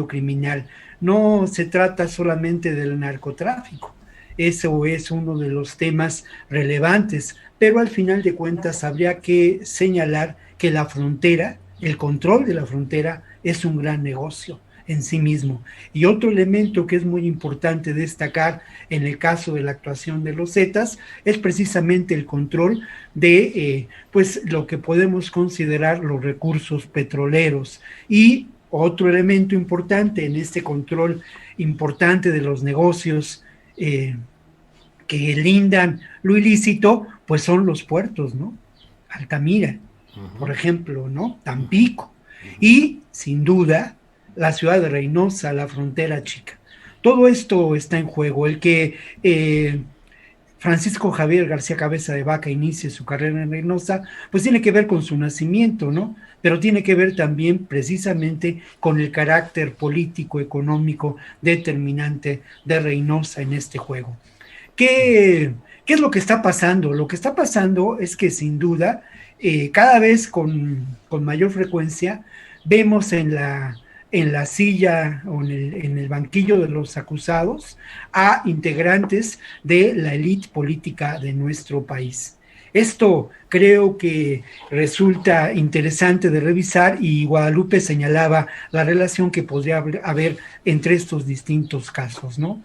criminal. No se trata solamente del narcotráfico. Eso es uno de los temas relevantes, pero al final de cuentas habría que señalar que la frontera, el control de la frontera, es un gran negocio en sí mismo. Y otro elemento que es muy importante destacar en el caso de la actuación de los Zetas es precisamente el control de pues lo que podemos considerar los recursos petroleros. Y otro elemento importante en este control importante de los negocios que lindan lo ilícito, pues son los puertos, ¿no? Altamira, por ejemplo, ¿no? Tampico. Y, sin duda, la ciudad de Reynosa, la frontera chica. Todo esto está en juego. El que Francisco Javier García Cabeza de Vaca inicie su carrera en Reynosa, pues tiene que ver con su nacimiento, ¿no? Pero tiene que ver también precisamente con el carácter político, económico, determinante de Reynosa en este juego. ¿Qué es lo que está pasando? Lo que está pasando es que sin duda, cada vez con mayor frecuencia, vemos en la silla o en el banquillo de los acusados a integrantes de la élite política de nuestro país. Esto creo que resulta interesante de revisar, y Guadalupe señalaba la relación que podría haber entre estos distintos casos, ¿no?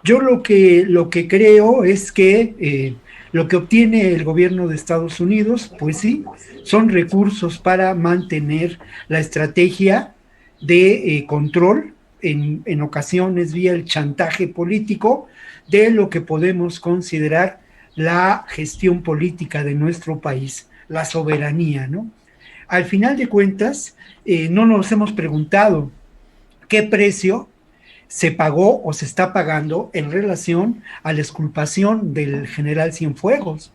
Yo lo que creo es que lo que obtiene el gobierno de Estados Unidos, pues sí, son recursos para mantener la estrategia de control, en ocasiones vía el chantaje político, de lo que podemos considerar la gestión política de nuestro país, la soberanía, ¿no? Al final de cuentas, no nos hemos preguntado qué precio se pagó o se está pagando en relación a la exculpación del general Cienfuegos.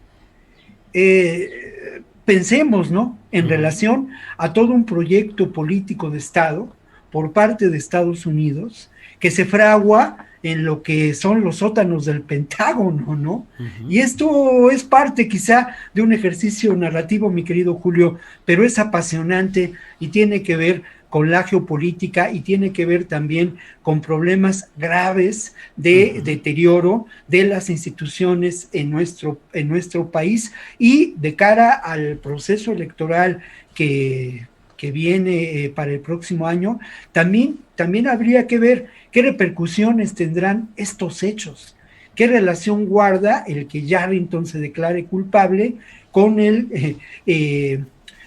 Pensemos, ¿no?, en relación a todo un proyecto político de Estado por parte de Estados Unidos que se fragua en lo que son los sótanos del Pentágono, ¿no? Y esto es parte quizá de un ejercicio narrativo, mi querido Julio, pero es apasionante y tiene que ver con la geopolítica y tiene que ver también con problemas graves de deterioro de las instituciones en nuestro país, y de cara al proceso electoral que viene para el próximo año, también habría que ver qué repercusiones tendrán estos hechos, qué relación guarda el que Yarrington se declare culpable con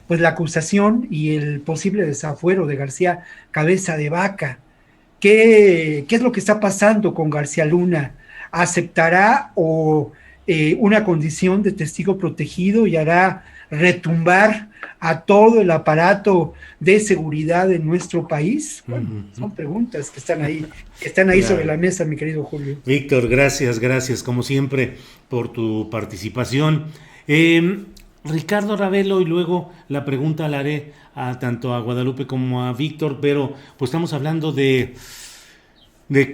pues la acusación y el posible desafuero de García Cabeza de Vaca. ¿Qué es lo que está pasando con García Luna? ¿Aceptará una condición de testigo protegido y hará retumbar a todo el aparato de seguridad de nuestro país? Bueno, son preguntas que están ahí claro, sobre la mesa, mi querido Julio. Víctor, gracias, como siempre, por tu participación. Ricardo Ravelo, y luego la pregunta la haré tanto a Guadalupe como a Víctor, pero pues estamos hablando de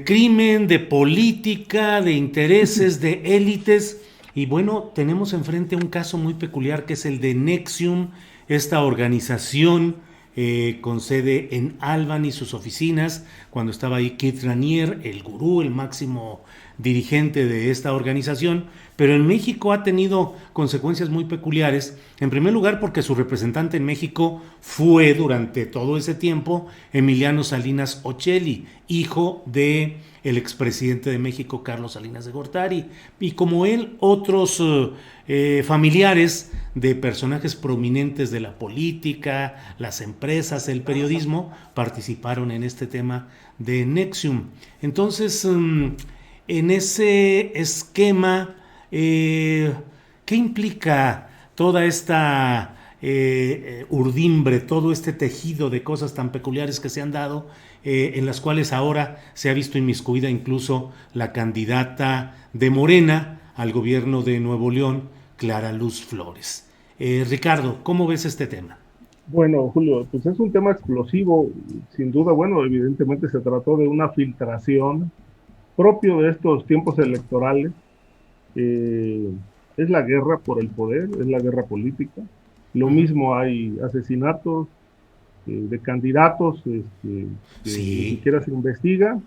crimen, de política, de intereses, de élites, y bueno, tenemos enfrente un caso muy peculiar que es el de NXIVM, esta organización con sede en Albany, sus oficinas, cuando estaba ahí Keith Raniere, el gurú, el máximo dirigente de esta organización, pero en México ha tenido consecuencias muy peculiares. En primer lugar, porque su representante en México fue durante todo ese tiempo Emiliano Salinas Ocelli, hijo de el expresidente de México Carlos Salinas de Gortari, y como él, otros familiares de personajes prominentes de la política, las empresas, el periodismo, participaron en este tema de NXIVM. Entonces, en ese esquema, ¿qué implica toda esta urdimbre, todo este tejido de cosas tan peculiares que se han dado, en las cuales ahora se ha visto inmiscuida incluso la candidata de Morena al gobierno de Nuevo León, Clara Luz Flores. Ricardo, ¿cómo ves este tema? Bueno, Julio, pues es un tema explosivo, sin duda. Bueno, evidentemente se trató de una filtración propio de estos tiempos electorales. Eh, es la guerra por el poder, es la guerra política. Lo mismo, hay asesinatos de candidatos que ni Sí. siquiera se investiga.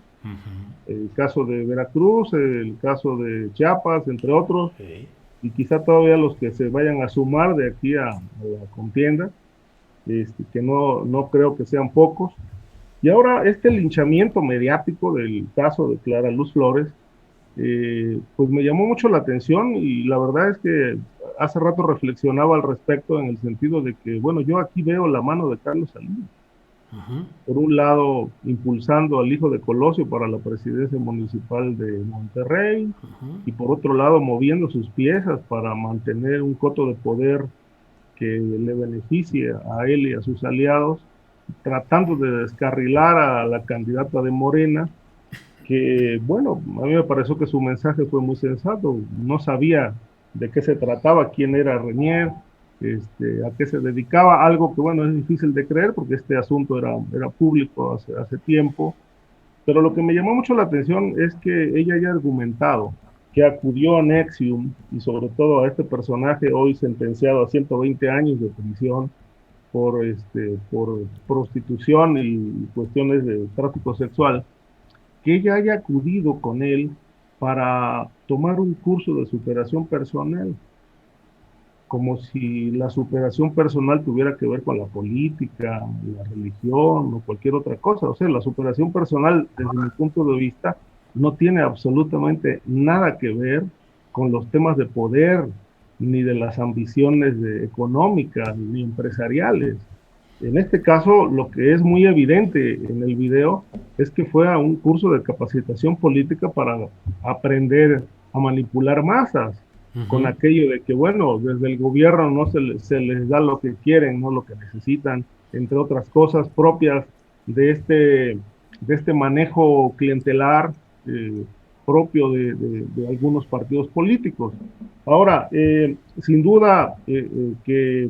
El caso de Veracruz, el caso de Chiapas, entre otros, Sí. y quizá todavía los que se vayan a sumar de aquí a la contienda, que no creo que sean pocos. Y ahora este linchamiento mediático del caso de Clara Luz Flores, pues me llamó mucho la atención, y la verdad es que hace rato reflexionaba al respecto, en el sentido de que, bueno, yo aquí veo la mano de Carlos Salinas. Por un lado, impulsando al hijo de Colosio para la presidencia municipal de Monterrey, y por otro lado, moviendo sus piezas para mantener un coto de poder que le beneficie a él y a sus aliados, tratando de descarrilar a la candidata de Morena, que, bueno, a mí me pareció que su mensaje fue muy sensato. No sabía de qué se trataba, quién era Renier, a qué se dedicaba, algo que, bueno, es difícil de creer porque este asunto era público hace tiempo. Pero lo que me llamó mucho la atención es que ella haya argumentado que acudió a Nexium, y sobre todo a este personaje hoy sentenciado a 120 años de prisión por prostitución y cuestiones de tráfico sexual, que ella haya acudido con él para tomar un curso de superación personal, como si la superación personal tuviera que ver con la política, la religión o cualquier otra cosa. O sea, la superación personal, desde mi punto de vista, no tiene absolutamente nada que ver con los temas de poder, ni de las ambiciones económicas, ni empresariales. En este caso, lo que es muy evidente en el video es que fue a un curso de capacitación política para aprender a manipular masas, con aquello de que, bueno, desde el gobierno no se les da lo que quieren, no lo que necesitan, entre otras cosas propias de este manejo clientelar propio de algunos partidos políticos. Ahora, sin duda que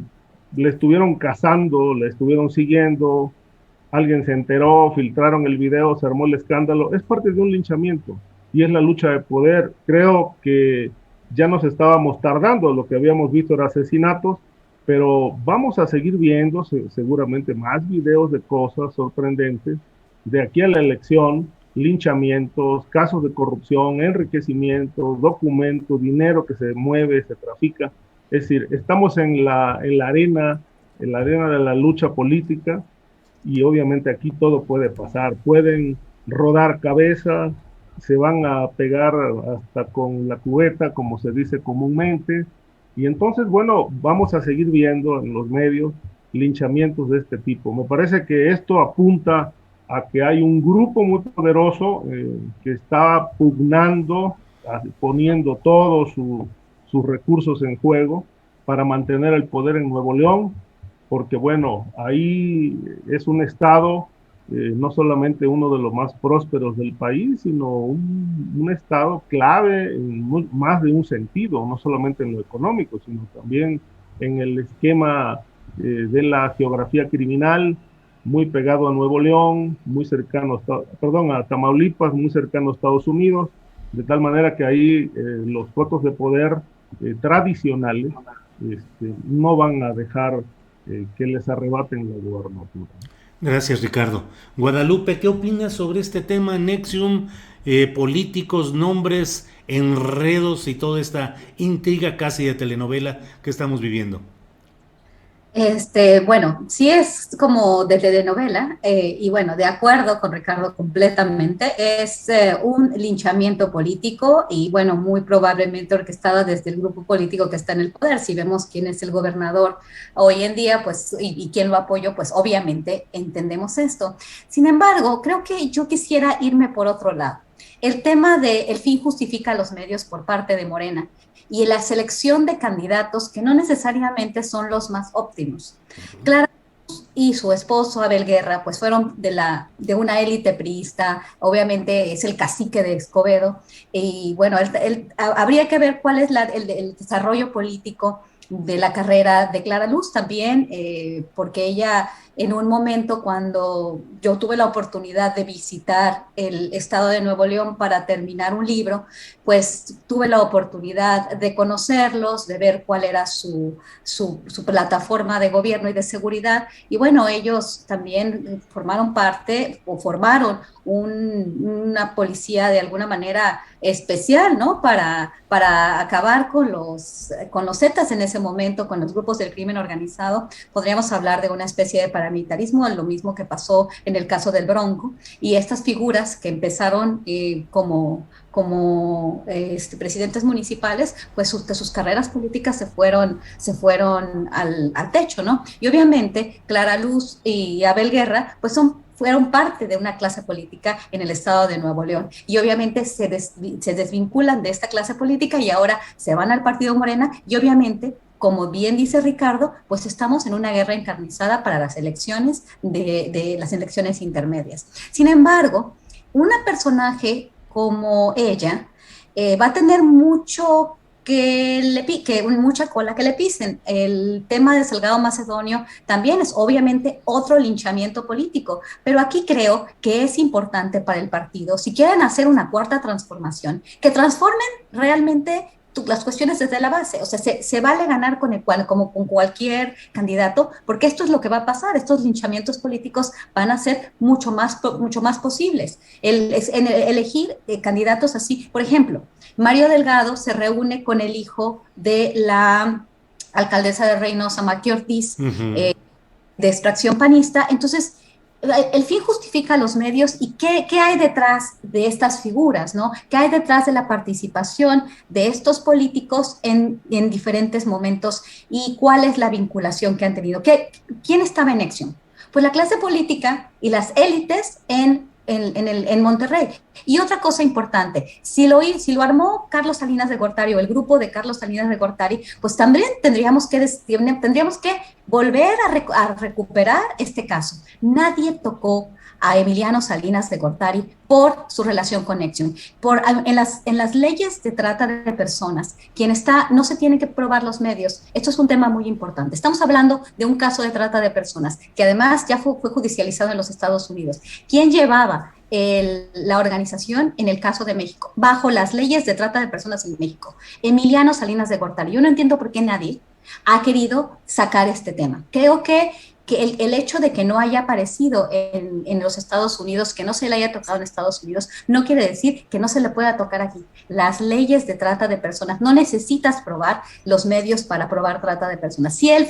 le estuvieron cazando, le estuvieron siguiendo, alguien se enteró, filtraron el video, se armó el escándalo. Es parte de un linchamiento y es la lucha de poder. Creo que ya nos estábamos tardando, lo que habíamos visto era asesinatos, pero vamos a seguir viendo seguramente más videos de cosas sorprendentes de aquí a la elección: linchamientos, casos de corrupción, enriquecimiento, documentos, dinero que se mueve, se trafica. Es decir, estamos en la arena de la lucha política, y obviamente aquí todo puede pasar. Pueden rodar cabezas, se van a pegar hasta con la cubeta, como se dice comúnmente, y entonces, bueno, vamos a seguir viendo en los medios linchamientos de este tipo. Me parece que esto apunta a que hay un grupo muy poderoso que está pugnando, poniendo todos sus recursos en juego para mantener el poder en Nuevo León, porque, bueno, ahí es un estado, no solamente uno de los más prósperos del país, sino un estado clave en más de un sentido, no solamente en lo económico, sino también en el esquema de la geografía criminal, muy pegado a Nuevo León, muy cercano a Tamaulipas, muy cercano a Estados Unidos, de tal manera que ahí los fotos de poder tradicionales no van a dejar que les arrebaten la gubernatura. Gracias, Ricardo. Guadalupe, ¿qué opinas sobre este tema, Nexium, políticos, nombres, enredos y toda esta intriga casi de telenovela que estamos viviendo? Bueno, sí es como de telenovela, y bueno, de acuerdo con Ricardo completamente, es un linchamiento político y bueno, muy probablemente orquestado desde el grupo político que está en el poder. Si vemos quién es el gobernador hoy en día, pues, y quién lo apoyó, pues obviamente entendemos esto. Sin embargo, creo que yo quisiera irme por otro lado. El tema de el fin justifica los medios por parte de Morena y la selección de candidatos que no necesariamente son los más óptimos. Claro, y su esposo Abel Guerra, pues fueron de una élite priista, obviamente es el cacique de Escobedo, y bueno, habría que ver cuál es el desarrollo político de la carrera de Clara Luz también, porque ella en un momento cuando yo tuve la oportunidad de visitar el estado de Nuevo León para terminar un libro, pues tuve la oportunidad de conocerlos, de ver cuál era su plataforma de gobierno y de seguridad, y bueno, ellos también formaron parte o formaron una policía de alguna manera especial, ¿no? Para acabar con los Zetas en ese momento, con los grupos del crimen organizado. Podríamos hablar de una especie de paramilitarismo, lo mismo que pasó en el caso del Bronco, y estas figuras que empezaron como presidentes municipales, pues sus carreras políticas se fueron al techo, ¿no? Y obviamente Clara Luz y Abel Guerra, pues fueron parte de una clase política en el estado de Nuevo León. Y obviamente se desvinculan de esta clase política y ahora se van al partido Morena y obviamente, como bien dice Ricardo, pues estamos en una guerra encarnizada para las elecciones de las elecciones intermedias. Sin embargo, una personaje como ella va a tener mucho mucha cola que le pisen. El tema de Salgado Macedonio también es obviamente otro linchamiento político, pero aquí creo que es importante para el partido, si quieren hacer una cuarta transformación, que transformen realmente las cuestiones desde la base, o sea, se vale ganar como con cualquier candidato, porque esto es lo que va a pasar, estos linchamientos políticos van a ser mucho más posibles. Elegir candidatos así, por ejemplo, Mario Delgado se reúne con el hijo de la alcaldesa de Reynosa, Maqui Ortiz, de extracción panista. Entonces, el fin justifica los medios y qué hay detrás de estas figuras, ¿no? ¿Qué hay detrás de la participación de estos políticos en diferentes momentos y cuál es la vinculación que han tenido? ¿Quién estaba en acción? Pues la clase política y las élites en Monterrey. Y otra cosa importante, si lo armó Carlos Salinas de Gortari o el grupo de Carlos Salinas de Gortari, pues también tendríamos que volver a recuperar este caso. Nadie tocó a Emiliano Salinas de Gortari por su relación con Nexium. En las leyes de trata de personas, no se tienen que probar los medios. Esto es un tema muy importante. Estamos hablando de un caso de trata de personas que además ya fue judicializado en los Estados Unidos. ¿Quién llevaba la organización en el caso de México? Bajo las leyes de trata de personas en México, Emiliano Salinas de Gortari. Yo no entiendo por qué nadie ha querido sacar este tema. Creo que el hecho de que no haya aparecido en los Estados Unidos, que no se le haya tocado en Estados Unidos, no quiere decir que no se le pueda tocar aquí. Las leyes de trata de personas, no necesitas probar los medios para probar trata de personas. Si él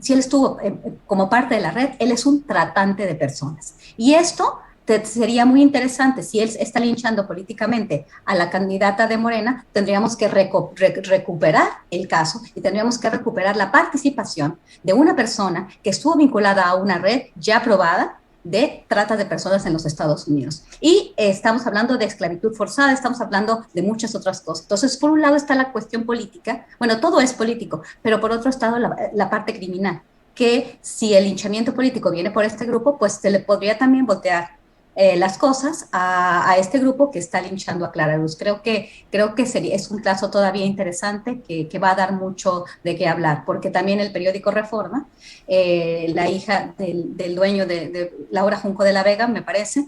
estuvo como parte de la red, él es un tratante de personas. Y esto sería muy interesante. Si él está linchando políticamente a la candidata de Morena, tendríamos que recuperar el caso y tendríamos que recuperar la participación de una persona que estuvo vinculada a una red ya aprobada de trata de personas en los Estados Unidos. Y estamos hablando de esclavitud forzada, estamos hablando de muchas otras cosas. Entonces, por un lado está la cuestión política, bueno, todo es político, pero por otro estado la parte criminal, que si el linchamiento político viene por este grupo, pues se le podría también voltear las cosas a este grupo que está linchando a Clara Luz. Creo que es un caso todavía interesante que va a dar mucho de qué hablar, porque también el periódico Reforma, la hija del dueño de Laura Junco de la Vega, me parece,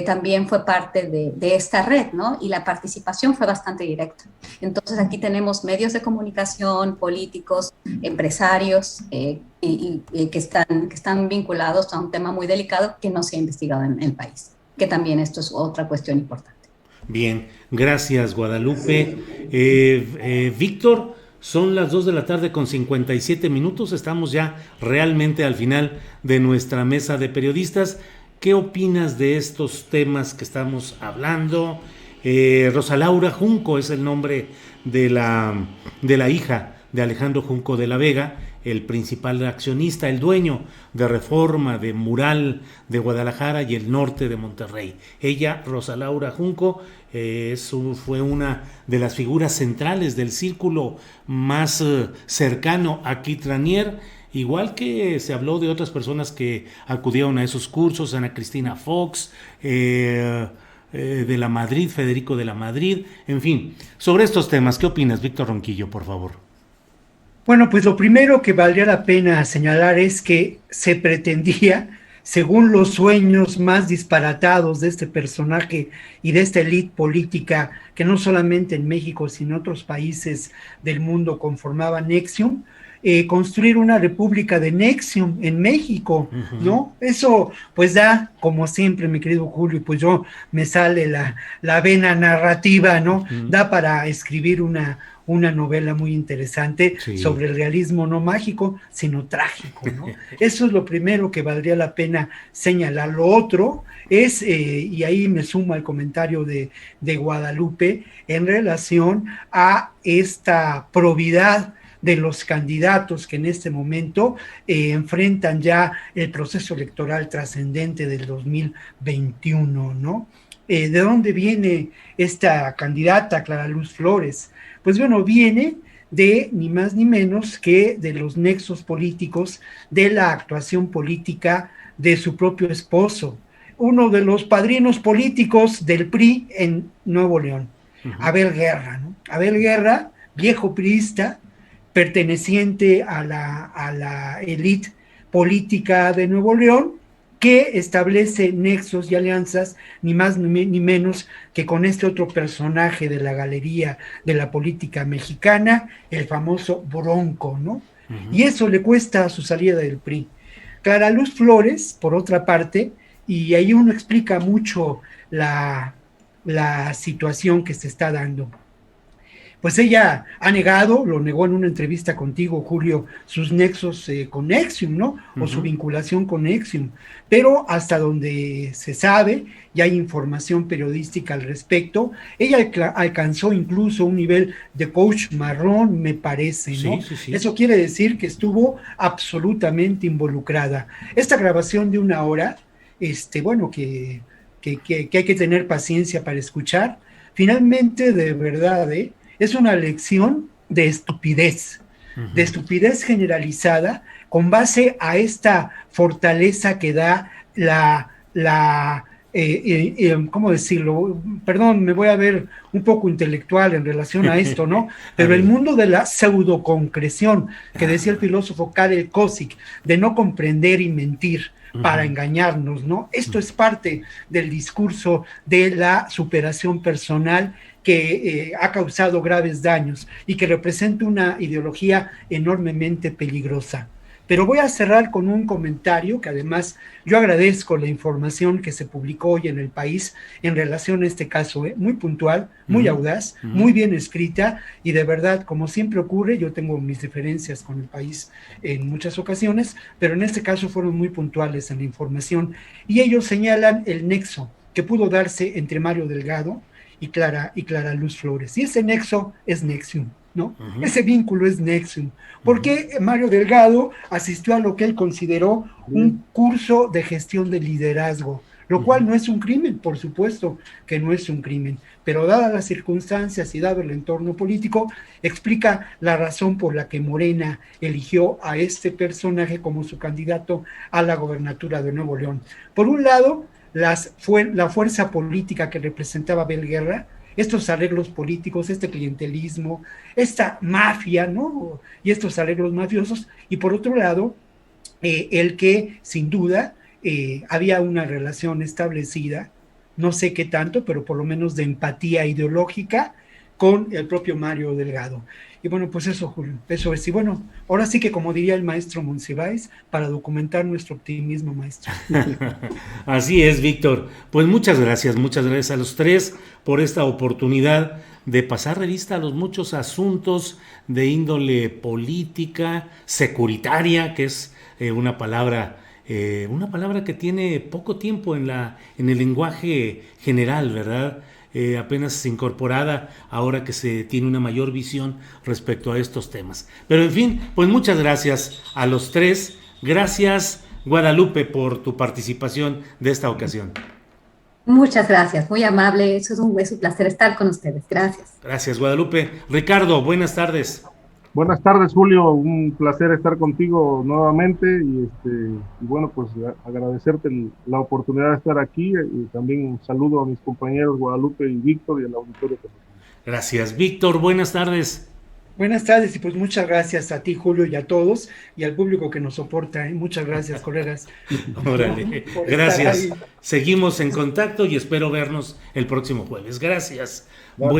también fue parte de esta red, ¿no? Y la participación fue bastante directa. Entonces aquí tenemos medios de comunicación, políticos, empresarios, que están vinculados a un tema muy delicado que no se ha investigado en el país, que también esto es otra cuestión importante. Bien, gracias Guadalupe. Víctor, son las 2 de la tarde con 57 minutos, estamos ya realmente al final de nuestra mesa de periodistas. ¿Qué opinas de estos temas que estamos hablando? Rosa Laura Junco es el nombre de la hija de Alejandro Junco de la Vega, el principal accionista, el dueño de Reforma, de Mural de Guadalajara y el norte de Monterrey. Ella, Rosa Laura Junco, fue una de las figuras centrales del círculo más cercano a Kit Raniere igual que se habló de otras personas que acudieron a esos cursos, Ana Cristina Fox, de la Madrid, Federico de la Madrid, en fin, sobre estos temas. ¿Qué opinas, Víctor Ronquillo, por favor? Bueno, pues lo primero que valdría la pena señalar es que se pretendía, según los sueños más disparatados de este personaje y de esta élite política, que no solamente en México, sino en otros países del mundo conformaban Nexium, construir una república de Nexium en México, ¿no? Eso pues da, como siempre, mi querido Julio, pues yo me sale la vena narrativa, ¿no? Da para escribir una novela muy interesante sobre el realismo no mágico, sino trágico, ¿no? Eso es lo primero que valdría la pena señalar. Lo otro es, y ahí me sumo al comentario de Guadalupe, en relación a esta probidad de los candidatos que en este momento enfrentan ya el proceso electoral trascendente del 2021, ¿no? ¿De dónde viene esta candidata, Clara Luz Flores? Pues bueno, viene de ni más ni menos que de los nexos políticos, de la actuación política de su propio esposo, uno de los padrinos políticos del PRI en Nuevo León, Abel Guerra, ¿no? Abel Guerra, viejo priista, perteneciente a la élite política de Nuevo León, que establece nexos y alianzas, ni más ni menos que con este otro personaje de la galería de la política mexicana, el famoso Bronco, ¿no? Y eso le cuesta su salida del PRI. Clara Luz Flores, por otra parte, y ahí uno explica mucho la situación que se está dando. Pues ella ha negado, lo negó en una entrevista contigo, Julio, sus nexos con Nexium, ¿no? O su vinculación con Nexium. Pero hasta donde se sabe, y hay información periodística al respecto, ella alcanzó incluso un nivel de coach marrón, me parece, ¿no? Sí. Eso quiere decir que estuvo absolutamente involucrada. Esta grabación de 1 hora, bueno, que hay que tener paciencia para escuchar, finalmente, de verdad, es una lección de estupidez generalizada con base a esta fortaleza que da ¿cómo decirlo? Perdón, me voy a ver un poco intelectual en relación a esto, ¿no? Pero el mundo de la pseudoconcreción, que decía el filósofo Karel Kosik, de no comprender y mentir para engañarnos, ¿no? Esto es parte del discurso de la superación personal que ha causado graves daños y que representa una ideología enormemente peligrosa. Pero voy a cerrar con un comentario que además yo agradezco la información que se publicó hoy en El País en relación a este caso, muy puntual, muy audaz, muy bien escrita y de verdad, como siempre ocurre, yo tengo mis diferencias con El País en muchas ocasiones, pero en este caso fueron muy puntuales en la información y ellos señalan el nexo que pudo darse entre Mario Delgado y Clara Luz Flores. Y ese nexo es Nexium, ¿no? Ese vínculo es Nexium. Porque Mario Delgado asistió a lo que él consideró un curso de gestión de liderazgo, lo cual no es un crimen, por supuesto que no es un crimen, pero dadas las circunstancias y dado el entorno político, explica la razón por la que Morena eligió a este personaje como su candidato a la gobernatura de Nuevo León. Por un lado, la fuerza política que representaba Abel Guerra, estos arreglos políticos, este clientelismo, esta mafia, ¿no? Y estos arreglos mafiosos, y por otro lado, el que sin duda había una relación establecida, no sé qué tanto, pero por lo menos de empatía ideológica con el propio Mario Delgado. Y bueno, pues eso, Julio, eso es. Y bueno, ahora sí que como diría el maestro Monsiváis, para documentar nuestro optimismo, maestro. Así es, Víctor. Pues muchas gracias a los tres por esta oportunidad de pasar revista a los muchos asuntos de índole política, securitaria, que es una palabra que tiene poco tiempo en el lenguaje general, ¿verdad? Apenas incorporada ahora que se tiene una mayor visión respecto a estos temas. Pero en fin, pues muchas gracias a los tres. Gracias, Guadalupe, por tu participación de esta ocasión. Muchas gracias, muy amable. Es un placer estar con ustedes. Gracias. Gracias, Guadalupe. Ricardo, buenas tardes. Buenas tardes, Julio. Un placer estar contigo nuevamente y bueno, pues agradecerte la oportunidad de estar aquí y también un saludo a mis compañeros Guadalupe y Víctor y al auditorio. Gracias, Víctor. Buenas tardes. Buenas tardes y pues muchas gracias a ti, Julio, y a todos y al público que nos soporta. Muchas gracias, colegas. Órale, por gracias. estar ahí. Seguimos en contacto y espero vernos el próximo jueves. Gracias. Vale.